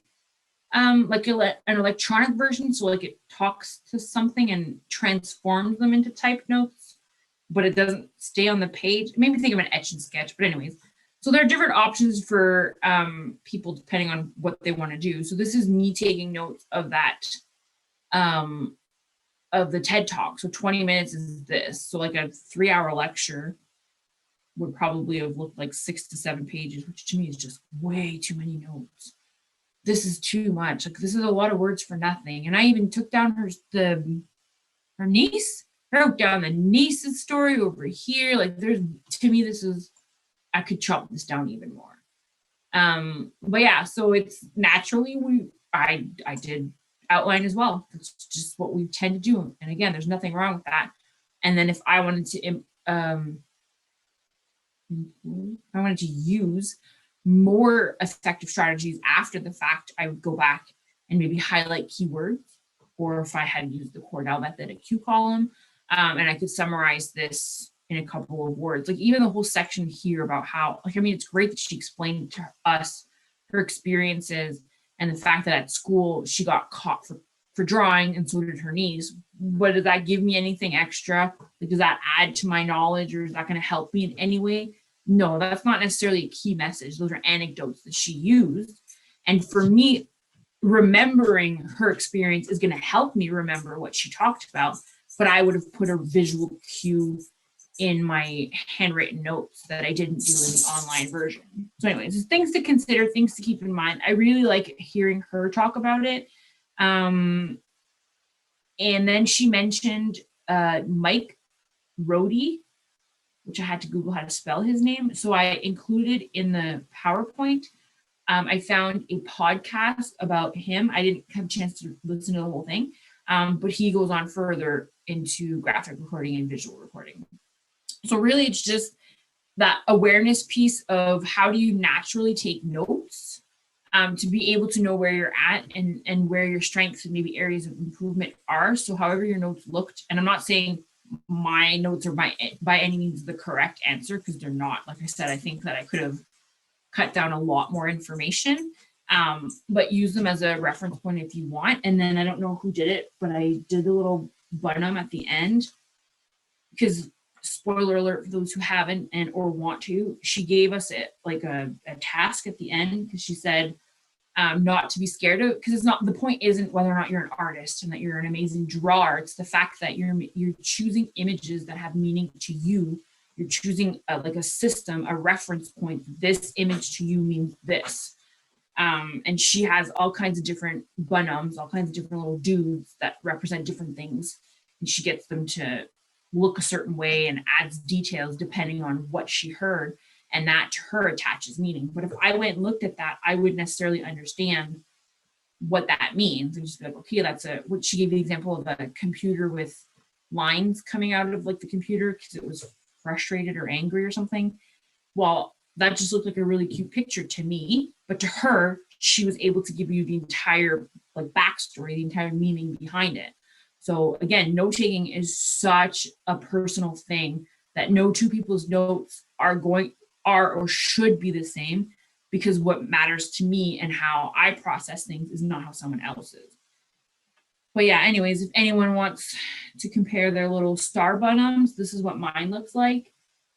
like an electronic version. So like it talks to something and transforms them into typed notes, but it doesn't stay on the page. It made me think of an Etch and Sketch, but anyways. So there are different options for people depending on what they want to do. So this is me taking notes of that, of the TED Talk. So 20 minutes is this. So like a 3-hour lecture would probably have looked like 6 to 7 pages, which to me is just way too many notes. this is too much. Like, this is a lot of words for nothing. And I even took down her niece, wrote down the niece's story over here. Like, to me, I could chop this down even more. But yeah, so it's naturally I did outline as well. It's just what we tend to do. And again, there's nothing wrong with that. And then if I wanted to use more effective strategies after the fact, I would go back and maybe highlight keywords, or if I had used the Cordell method, a Q column, and I could summarize this in a couple of words. Like, even the whole section here about how, like, I mean, it's great that she explained to us her experiences and the fact that at school she got caught for drawing, and so did her niece. But does that give me anything extra? Like, does that add to my knowledge, or is that going to help me in any way? No, that's not necessarily a key message. Those are anecdotes that she used. And for me, remembering her experience is going to help me remember what she talked about, but I would have put a visual cue in my handwritten notes that I didn't do in the online version. So anyways, things to consider, things to keep in mind. I really like hearing her talk about it. And then she mentioned Mike Rohde, which I had to Google how to spell his name. So I included in the PowerPoint, I found a podcast about him. I didn't have a chance to listen to the whole thing, but he goes on further into graphic recording and visual recording. So really, it's just that awareness piece of how do you naturally take notes to be able to know where you're at and where your strengths and maybe areas of improvement are. So however your notes looked, and I'm not saying my notes are by any means the correct answer, because they're not. Like I said, I think that I could have cut down a lot more information, but use them as a reference point if you want. And then I don't know who did it, but I did the little button at the end, because spoiler alert for those who haven't or want to, she gave us a task at the end, because she said not to be scared of, because it's not, the point isn't whether or not you're an artist and that you're an amazing drawer. It's the fact that you're choosing images that have meaning to you. You're choosing a system, a reference point. This image to you means this. And she has all kinds of different bunums, all kinds of different little dudes that represent different things. And she gets them to look a certain way and adds details depending on what she heard. And that to her attaches meaning. But if I went and looked at that, I wouldn't necessarily understand what that means. And just be like, okay, what she gave the example of a computer with lines coming out of the computer because it was frustrated or angry or something. Well, that just looked like a really cute picture to me, but to her, she was able to give you the entire backstory, the entire meaning behind it. So again, note taking is such a personal thing that no two people's notes are or should be the same, because what matters to me and how I process things is not how someone else's. But yeah, anyways, if anyone wants to compare their little star bunums, this is what mine looks like.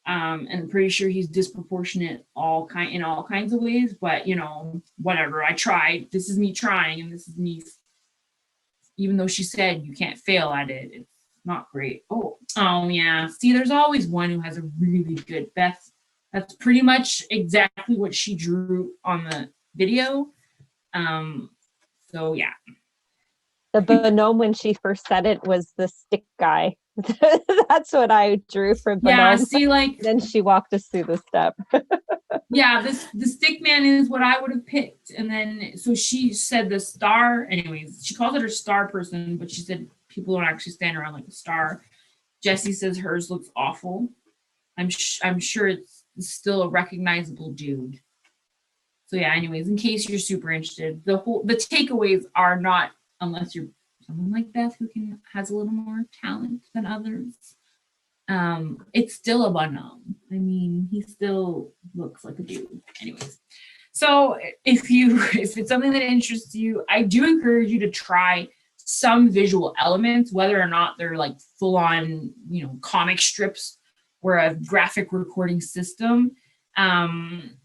And I'm pretty sure he's disproportionate in all kinds of ways, but whatever. I tried. This is me trying, and this is me. Even though she said you can't fail at it, it's not great. Oh yeah. See, there's always one who has a really good Beth. That's pretty much exactly what she drew on the video. So yeah. The bonhomme, when she first said it, was the stick guy. That's what I drew for bonhomme. Yeah, see, then she walked us through the step. Yeah, the stick man is what I would have picked. And then, so she said the star, anyways, she calls it her star person, but she said people don't actually stand around like a star. Jessie says hers looks awful. I'm sure it's still a recognizable dude. So yeah, anyways, in case you're super interested, the takeaways are not, unless you're someone like Beth who has a little more talent than others. It's still a bonhomme. I mean, he still looks like a dude. Anyways, so if it's something that interests you, I do encourage you to try some visual elements, whether or not they're full on, comic strips or a graphic recording system.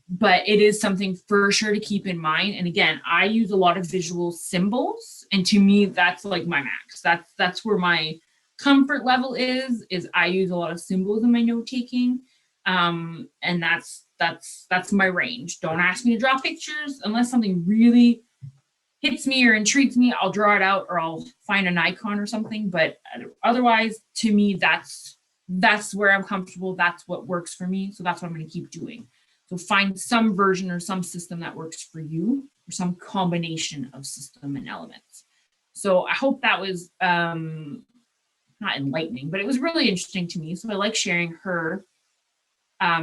But it is something for sure to keep in mind. And again, I use a lot of visual symbols, and to me, that's my max. That's where my comfort level is I use a lot of symbols in my note taking. And that's my range. Don't ask me to draw pictures unless something really hits me or intrigues me, I'll draw it out or I'll find an icon or something. But otherwise, to me, that's where I'm comfortable. That's what works for me. So that's what I'm going to keep doing. So find some version or some system that works for you, or some combination of system and elements. So I hope that was not enlightening, but it was really interesting to me. So I like sharing her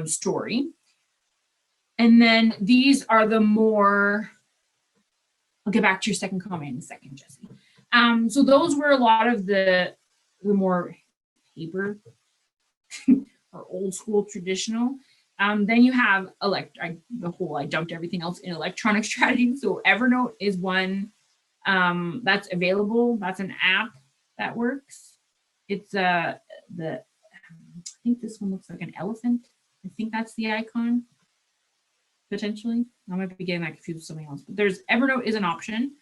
story. And then these are the more, I'll get back to your second comment in a second, Jesse. So those were a lot of the more paper or old school traditional. Then you have I dumped everything else in electronic strategy. So Evernote is one that's available. That's an app that works. It's I think this one looks like an elephant. I think that's the icon, potentially. I might be getting that confused with something else, but there's Evernote is an option.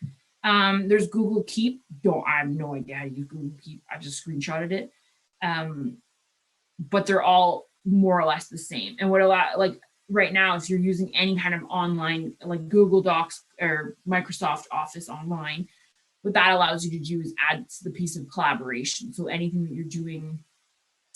There's Google Keep. I have no idea how to use Google Keep. I just screenshotted it. But they're all more or less the same. And what like right now, if you're using any kind of online, like Google Docs or Microsoft Office online, what that allows you to do is add to the piece of collaboration. So anything that you're doing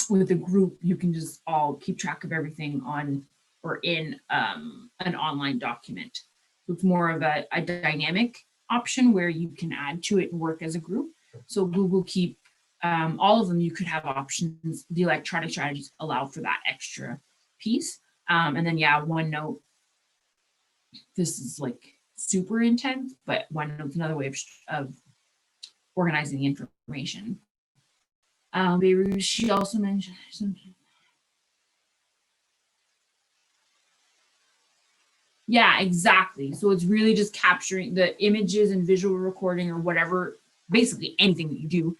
with a group, you can just all keep track of everything on or in an online document. So it's more of a dynamic option where you can add to it and work as a group. So Google Keep, all of them, you could have options. The electronic strategies allow for that extra piece. And then, yeah, OneNote, this is like super intense, but OneNote's another way of organizing the information. Beirut, she also mentioned something. Yeah, exactly. So it's really just capturing the images and visual recording or whatever, basically anything that you do.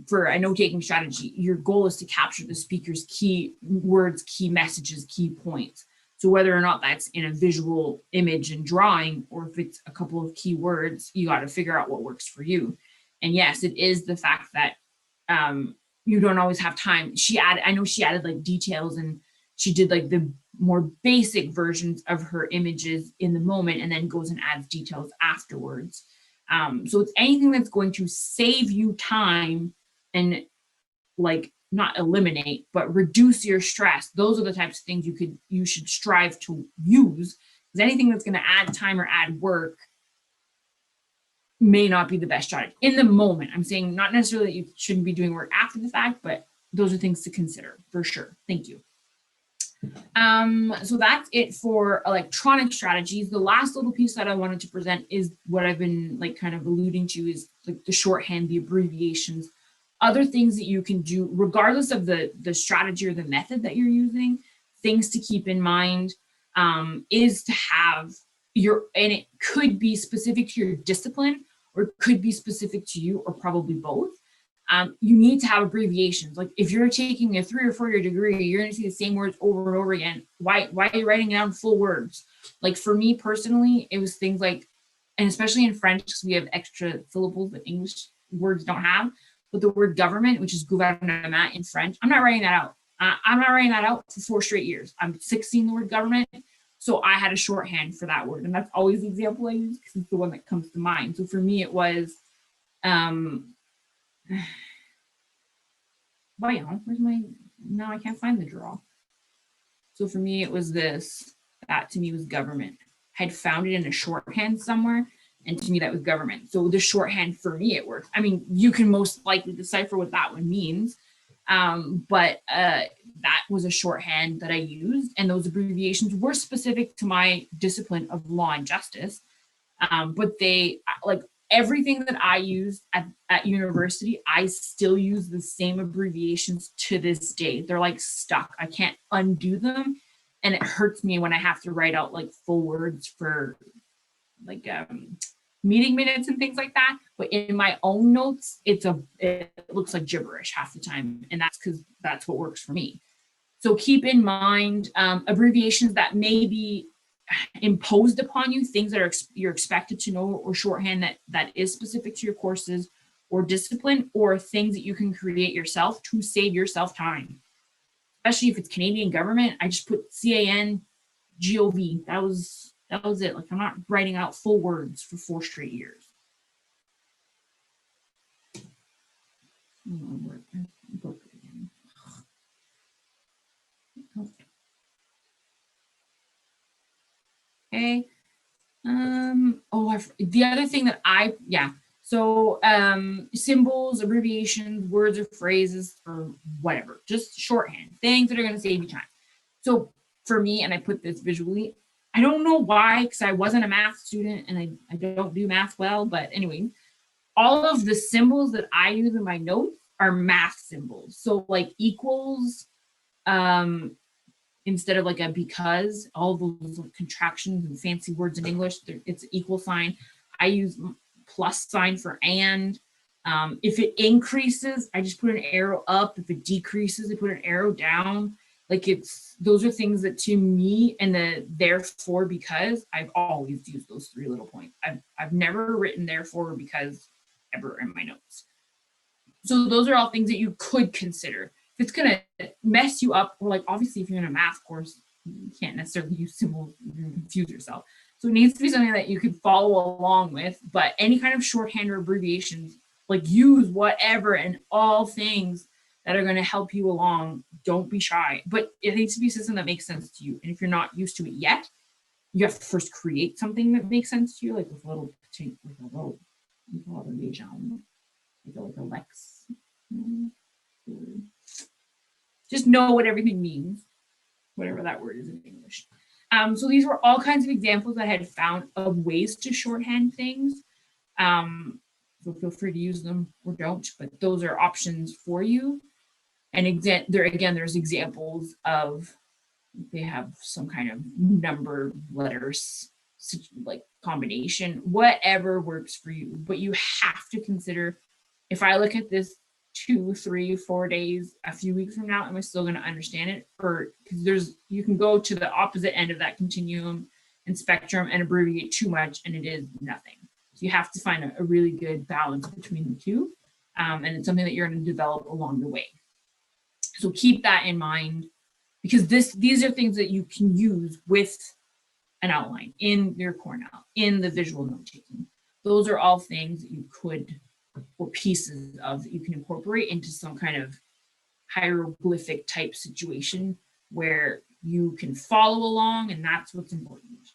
For a note-taking strategy, your goal is to capture the speaker's key words, key messages, key points. So whether or not that's in a visual image and drawing, or if it's a couple of key words, you got to figure out what works for you. And yes, it is the fact that you don't always have time. I know she added like details, and she did like the more basic versions of her images in the moment and then goes and adds details afterwards. So it's anything that's going to save you time and like not eliminate, but reduce your stress. Those are the types of things you should strive to use, because anything that's going to add time or add work may not be the best strategy in the moment. I'm saying not necessarily that you shouldn't be doing work after the fact, but those are things to consider for sure. Thank you. So that's it for electronic strategies. The last little piece that I wanted to present is what I've been like kind of alluding to, is like the shorthand, the abbreviations, other things that you can do regardless of the strategy or the method that you're using. Things to keep in mind is to have and it could be specific to your discipline, or it could be specific to you, or probably both. You need to have abbreviations. Like if you're taking a 3 or 4 year degree, you're going to see the same words over and over again. Why are you writing down full words? Like for me personally, it was things like, and especially in French, because we have extra syllables that English words don't have, but the word government, which is gouvernement in French, I'm not writing that out. I'm not writing that out for 4 straight years. I'm 16 the word government. So I had a shorthand for that word. And that's always the example I use because it's the one that comes to mind. So for me, it was, now I can't find the draw. So for me, it was this. That to me was government. I had found it in a shorthand somewhere, and to me that was government. So the shorthand for me, it worked. I mean, you can most likely decipher what that one means, but that was a shorthand that I used, and those abbreviations were specific to my discipline of law and justice. But they, like everything that I used at university, I still use the same abbreviations to this day. They're like stuck. I can't undo them. And it hurts me when I have to write out like full words for like meeting minutes and things like that. But in my own notes, it looks like gibberish half the time. And that's because that's what works for me. So keep in mind abbreviations that may be imposed upon you, things that you're expected to know, or shorthand that is specific to your courses or discipline, or things that you can create yourself to save yourself time. Especially if it's Canadian government, I just put CANGOV. That was That was it. Like, I'm not writing out full words for 4 straight years. Okay. The other thing that so symbols, abbreviations, words or phrases or whatever, just shorthand, things that are going to save you time. So for me, and I put this visually, I don't know why, because I wasn't a math student and I don't do math well, but anyway, all of the symbols that I use in my notes are math symbols. So like equals, instead of like a because, all those contractions and fancy words in English, it's equal sign. I use plus sign for and. If it increases, I just put an arrow up. If it decreases, I put an arrow down. Like those are things that to me, and the therefore because, I've always used those 3 little points. I've never written therefore or because ever in my notes. So those are all things that you could consider. If it's gonna mess you up, or like obviously if you're in a math course, you can't necessarily use symbols, you're gonna confuse yourself. So it needs to be something that you can follow along with, but any kind of shorthand or abbreviations, like use whatever and all things that are gonna help you along. Don't be shy, but it needs to be a system that makes sense to you. And if you're not used to it yet, you have to first create something that makes sense to you, like with a little, like a Lex. Just know what everything means, whatever that word is in English. So these were all kinds of examples I had found of ways to shorthand things. So feel free to use them or don't, but those are options for you. And there's examples of, they have some kind of number, letters, like combination, whatever works for you. But you have to consider, if I look at this 2, 3, 4 days, a few weeks from now, am I still going to understand it? Or because you can go to the opposite end of that continuum and spectrum and abbreviate too much, and it is nothing. So you have to find a really good balance between the two, and it's something that you're going to develop along the way. So keep that in mind, because these are things that you can use with an outline in your Cornell, in the visual note taking. Those are all things that you could, or pieces of, that you can incorporate into some kind of hieroglyphic type situation where you can follow along, and that's what's important.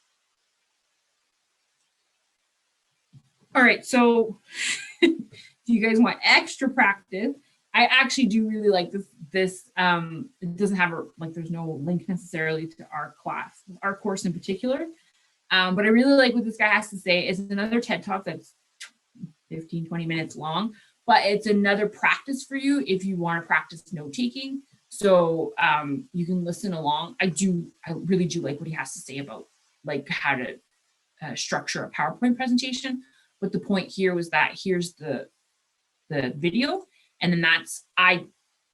All right, so if you guys want extra practice, I actually do really like this. It doesn't have there's no link necessarily to our class, our course in particular. But I really like what this guy has to say. It's another TED Talk that's 15, 20 minutes long, but it's another practice for you if you want to practice note taking. So you can listen along. I really do like what he has to say about like how to structure a PowerPoint presentation. But the point here was that here's the video, and then I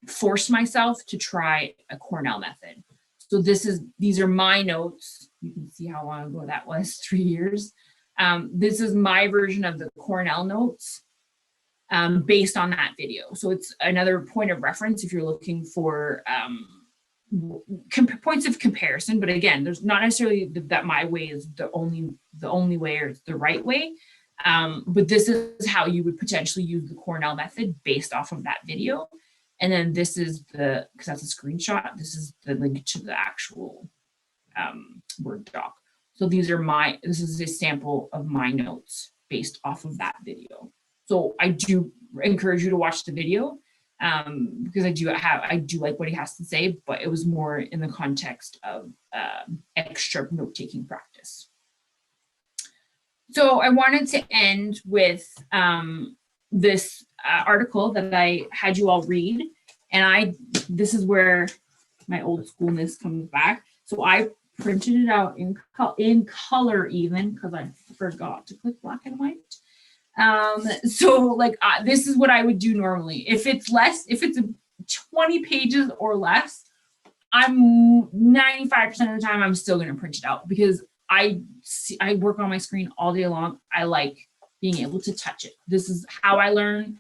forced myself to try a Cornell method. So these are my notes. You can see how long ago that was, 3 years. This is my version of the Cornell notes based on that video. So it's another point of reference if you're looking for points of comparison. But again, there's not necessarily that my way is the only way or it's the right way. But this is how you would potentially use the Cornell method based off of that video. And then this is because that's a screenshot, this is the link to the actual Word doc. So this is a sample of my notes based off of that video. So I do encourage you to watch the video because I do like what he has to say, but it was more in the context of extra note-taking practice. So I wanted to end with this article that I had you all read, and this is where my old schoolness comes back. So I printed it out in color even, because I forgot to click black and white. So this is what I would do normally. If it's 20 pages or less, I'm 95% of the time I'm still going to print it out, because I work on my screen all day long. I like being able to touch it. This is how I learn.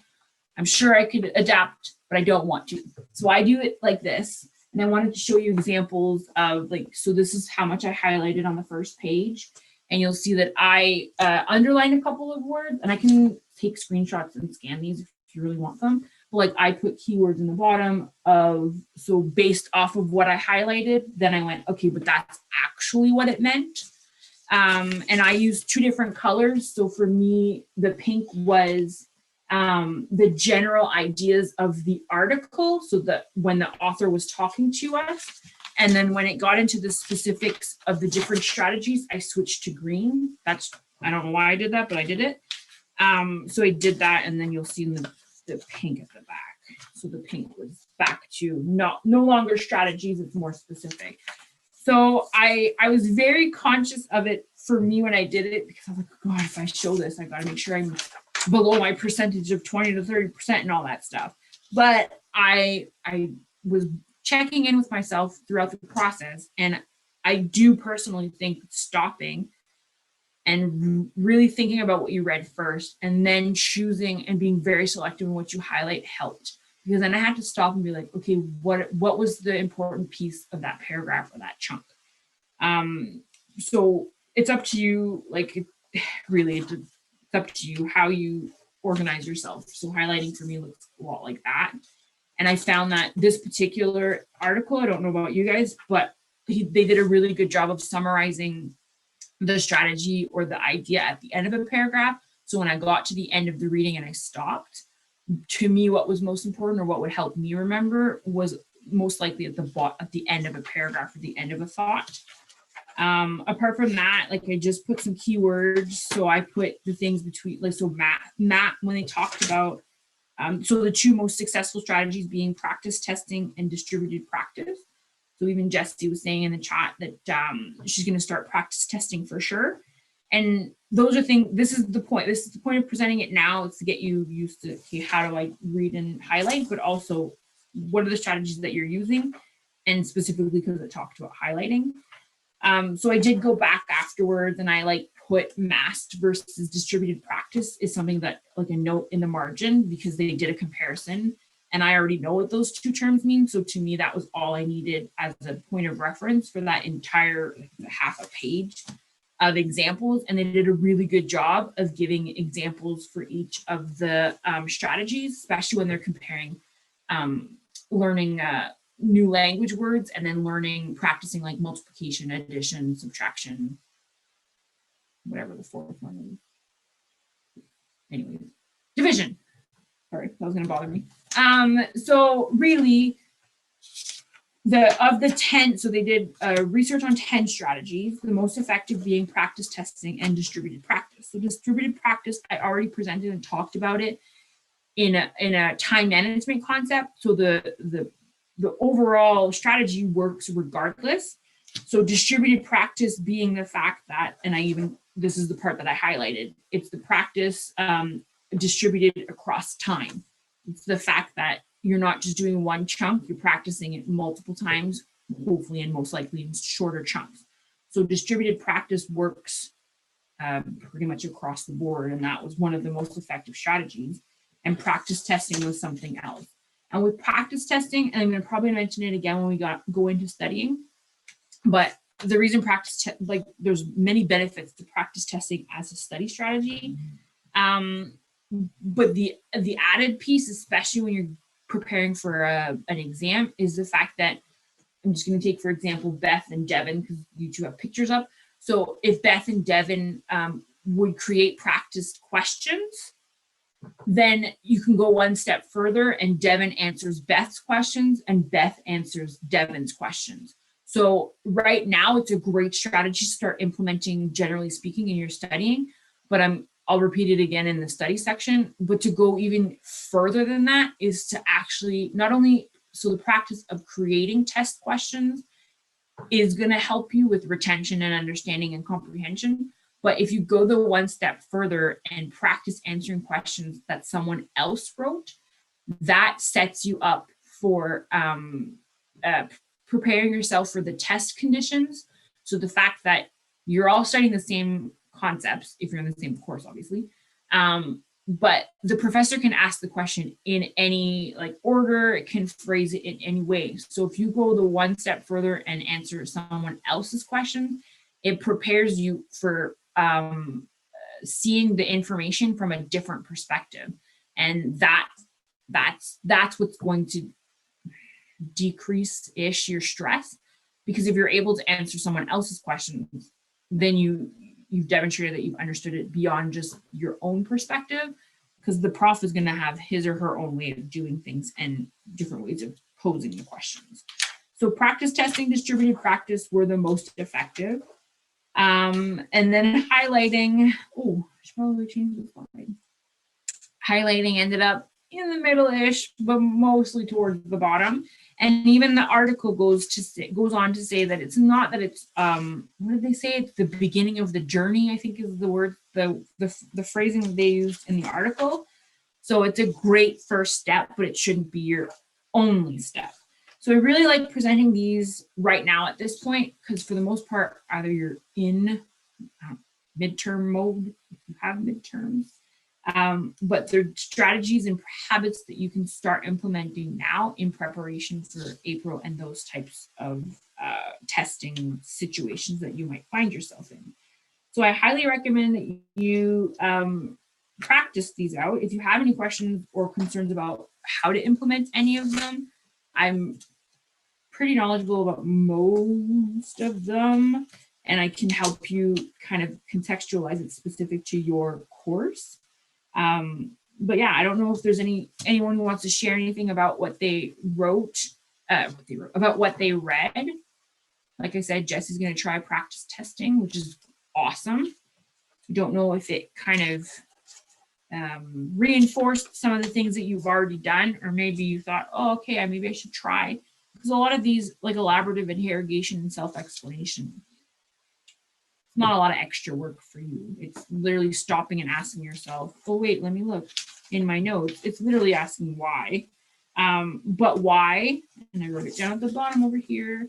I'm sure I could adapt, but I don't want to. So I do it like this. And I wanted to show you examples of like, so this is how much I highlighted on the first page. And you'll see that I underlined a couple of words, and I can take screenshots and scan these if you really want them. But like I put keywords in the bottom of, so based off of what I highlighted, then I went, okay, but that's actually what it meant. And I used 2 different colors. So for me, the pink was the general ideas of the article. So that when the author was talking to us, and then when it got into the specifics of the different strategies, I switched to green. That's, I don't know why I did that, but I did it. So I did that, and then you'll see the pink at the back. So the pink was back to no longer strategies, it's more specific. So I was very conscious of it for me when I did it, because I was like, oh God, if I show this, I gotta make sure I'm below my percentage of 20 to 30% and all that stuff. But I was checking in with myself throughout the process. And I do personally think stopping and really thinking about what you read first, and then choosing and being very selective in what you highlight helped. Because then I had to stop and be like, okay, what was the important piece of that paragraph or that chunk? So it's up to you, like really, it's up to you how you organize yourself. So highlighting for me looks a lot like that. And I found that this particular article, I don't know about you guys, but they did a really good job of summarizing the strategy or the idea at the end of a paragraph. So when I got to the end of the reading and I stopped, to me, what was most important or what would help me remember was most likely at the end of a paragraph or the end of a thought. Apart from that, like I just put some keywords. So I put the things between, like, so Matt, when they talked about, so the 2 most successful strategies being practice testing and distributed practice. So even Jessie was saying in the chat that she's going to start practice testing for sure. And those are things, this is the point of presenting it now, is to get you used to, okay, how do I read and highlight, but also what are the strategies that you're using, and specifically because it talked about highlighting. So I did go back afterwards, and I like put massed versus distributed practice is something that, like, a note in the margin, because they did a comparison and I already know what those 2 terms mean. So to me, that was all I needed as a point of reference for that entire half a page of examples. And they did a really good job of giving examples for each of the strategies, especially when they're comparing learning new language words and then practicing like multiplication, addition, subtraction, whatever the 4th one is. Anyways, division. Sorry, that was going to bother me. So really, of the 10, so they did research on 10 strategies, the most effective being practice testing and distributed practice. So distributed practice, I already presented and talked about it in a time management concept. So the overall strategy works regardless. So distributed practice being the fact that, and this is the part that I highlighted, it's the practice distributed across time. It's the fact that you're not just doing one chunk, you're practicing it multiple times, hopefully, and most likely in shorter chunks. So distributed practice works pretty much across the board, and that was one of the most effective strategies. And practice testing was something else. And with practice testing, and I'm going to probably mention it again when we go into studying, but the reason like there's many benefits to practice testing as a study strategy. But the added piece, especially when you're preparing for an exam, is the fact that, I'm just going to take, for example, Beth and Devin, because you 2 have pictures up. So if Beth and Devin would create practice questions, then you can go one step further and Devin answers Beth's questions and Beth answers Devin's questions. So right now it's a great strategy to start implementing, generally speaking, in your studying, but I'll repeat it again in the study section, but to go even further than that is to actually not only, so the practice of creating test questions is going to help you with retention and understanding and comprehension. But if you go the one step further and practice answering questions that someone else wrote, that sets you up for preparing yourself for the test conditions. So the fact that you're all studying the same concepts, if you're in the same course, obviously, but the professor can ask the question in any like order, it can phrase it in any way. So if you go the one step further and answer someone else's question, it prepares you for seeing the information from a different perspective. And that's what's going to decrease-ish your stress, because if you're able to answer someone else's questions, then you've demonstrated that you've understood it beyond just your own perspective, because the prof is going to have his or her own way of doing things and different ways of posing the questions. So practice testing, distributed practice were the most effective. And then highlighting, oh, I should probably change the slide. Highlighting ended up in the middle-ish, but mostly towards the bottom. And even the article goes on to say that it's not that it's what did they say? It's the beginning of the journey, I think is the word, the phrasing that they used in the article. So it's a great first step, but it shouldn't be your only step. So I really like presenting these right now at this point, because for the most part, either you're in midterm mode, if you have midterms, but they're strategies and habits that you can start implementing now in preparation for April and those types of testing situations that you might find yourself in. So I highly recommend that you practice these out. If you have any questions or concerns about how to implement any of them, I'm pretty knowledgeable about most of them, and I can help you kind of contextualize it specific to your course. But yeah, I don't know if there's anyone who wants to share anything about what they wrote, about what they read. Like I said, Jesse's going to try practice testing, which is awesome. Don't know if it kind of reinforced some of the things that you've already done, or maybe you thought, oh, okay, maybe I should try. Because a lot of these, like elaborative interrogation and self-explanation, it's not a lot of extra work for you. It's literally stopping and asking yourself, oh, wait, let me look in my notes. It's literally asking why. But why, and I wrote it down at the bottom over here,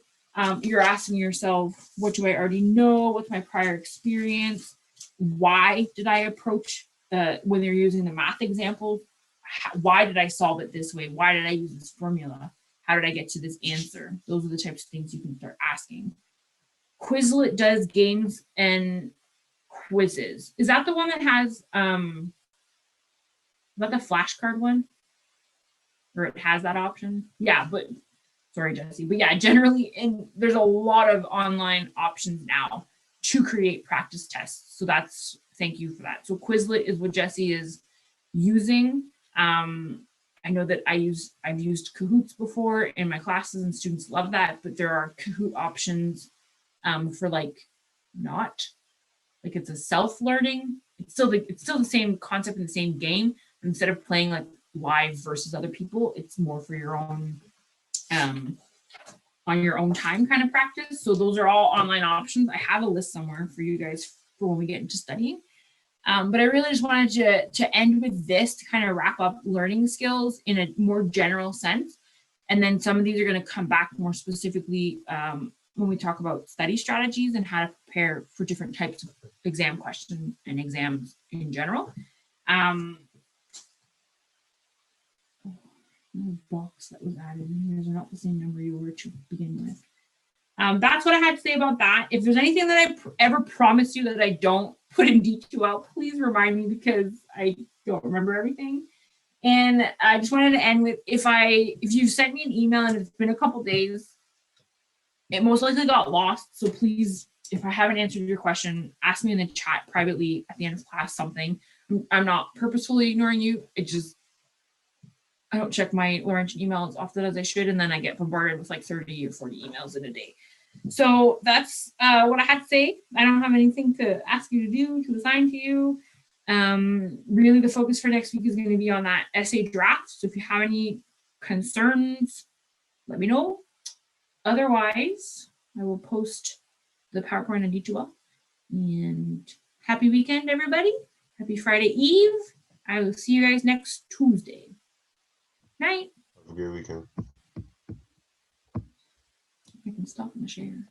you're asking yourself, what do I already know? What's my prior experience? Why did I approach, when they're using the math example, why did I solve it this way? Why did I use this formula? How did I get to this answer? Those are the types of things you can start asking. Quizlet does games and quizzes. Is that the one that has, is that the flashcard one? Or it has that option? Yeah, but sorry, Jesse. But yeah, generally, there's a lot of online options now to create practice tests. So thank you for that. So Quizlet is what Jesse is using. I know that I've used Kahoots before in my classes and students love that, but there are Kahoot options for it's a self-learning. It's still the same concept and the same game. Instead of playing like live versus other people, it's more for your own on your own time kind of practice. So those are all online options. I have a list somewhere for you guys for when we get into studying. But I really just wanted to end with this to kind of wrap up learning skills in a more general sense. And then some of these are going to come back more specifically when we talk about study strategies and how to prepare for different types of exam questions and exams in general. Box that was added in here. They're not the same number you were to begin with. That's what I had to say about that. If there's anything that I ever promise you that I don't put in detail, please remind me, because I don't remember everything. And I just wanted to end with, if you've sent me an email and it's been a couple days, it most likely got lost. So please, if I haven't answered your question, ask me in the chat privately at the end of class something. I'm not purposefully ignoring you. I don't check my Laurentian emails as often as I should, and then I get bombarded with like 30 or 40 emails in a day. So that's what I had to say. I don't have anything to ask you to do, to assign to you. Really, the focus for next week is going to be on that essay draft. So if you have any concerns, let me know. Otherwise, I will post the PowerPoint on D2L. And happy weekend, everybody. Happy Friday Eve. I will see you guys next Tuesday. Night. Have a good weekend. I can stop and share.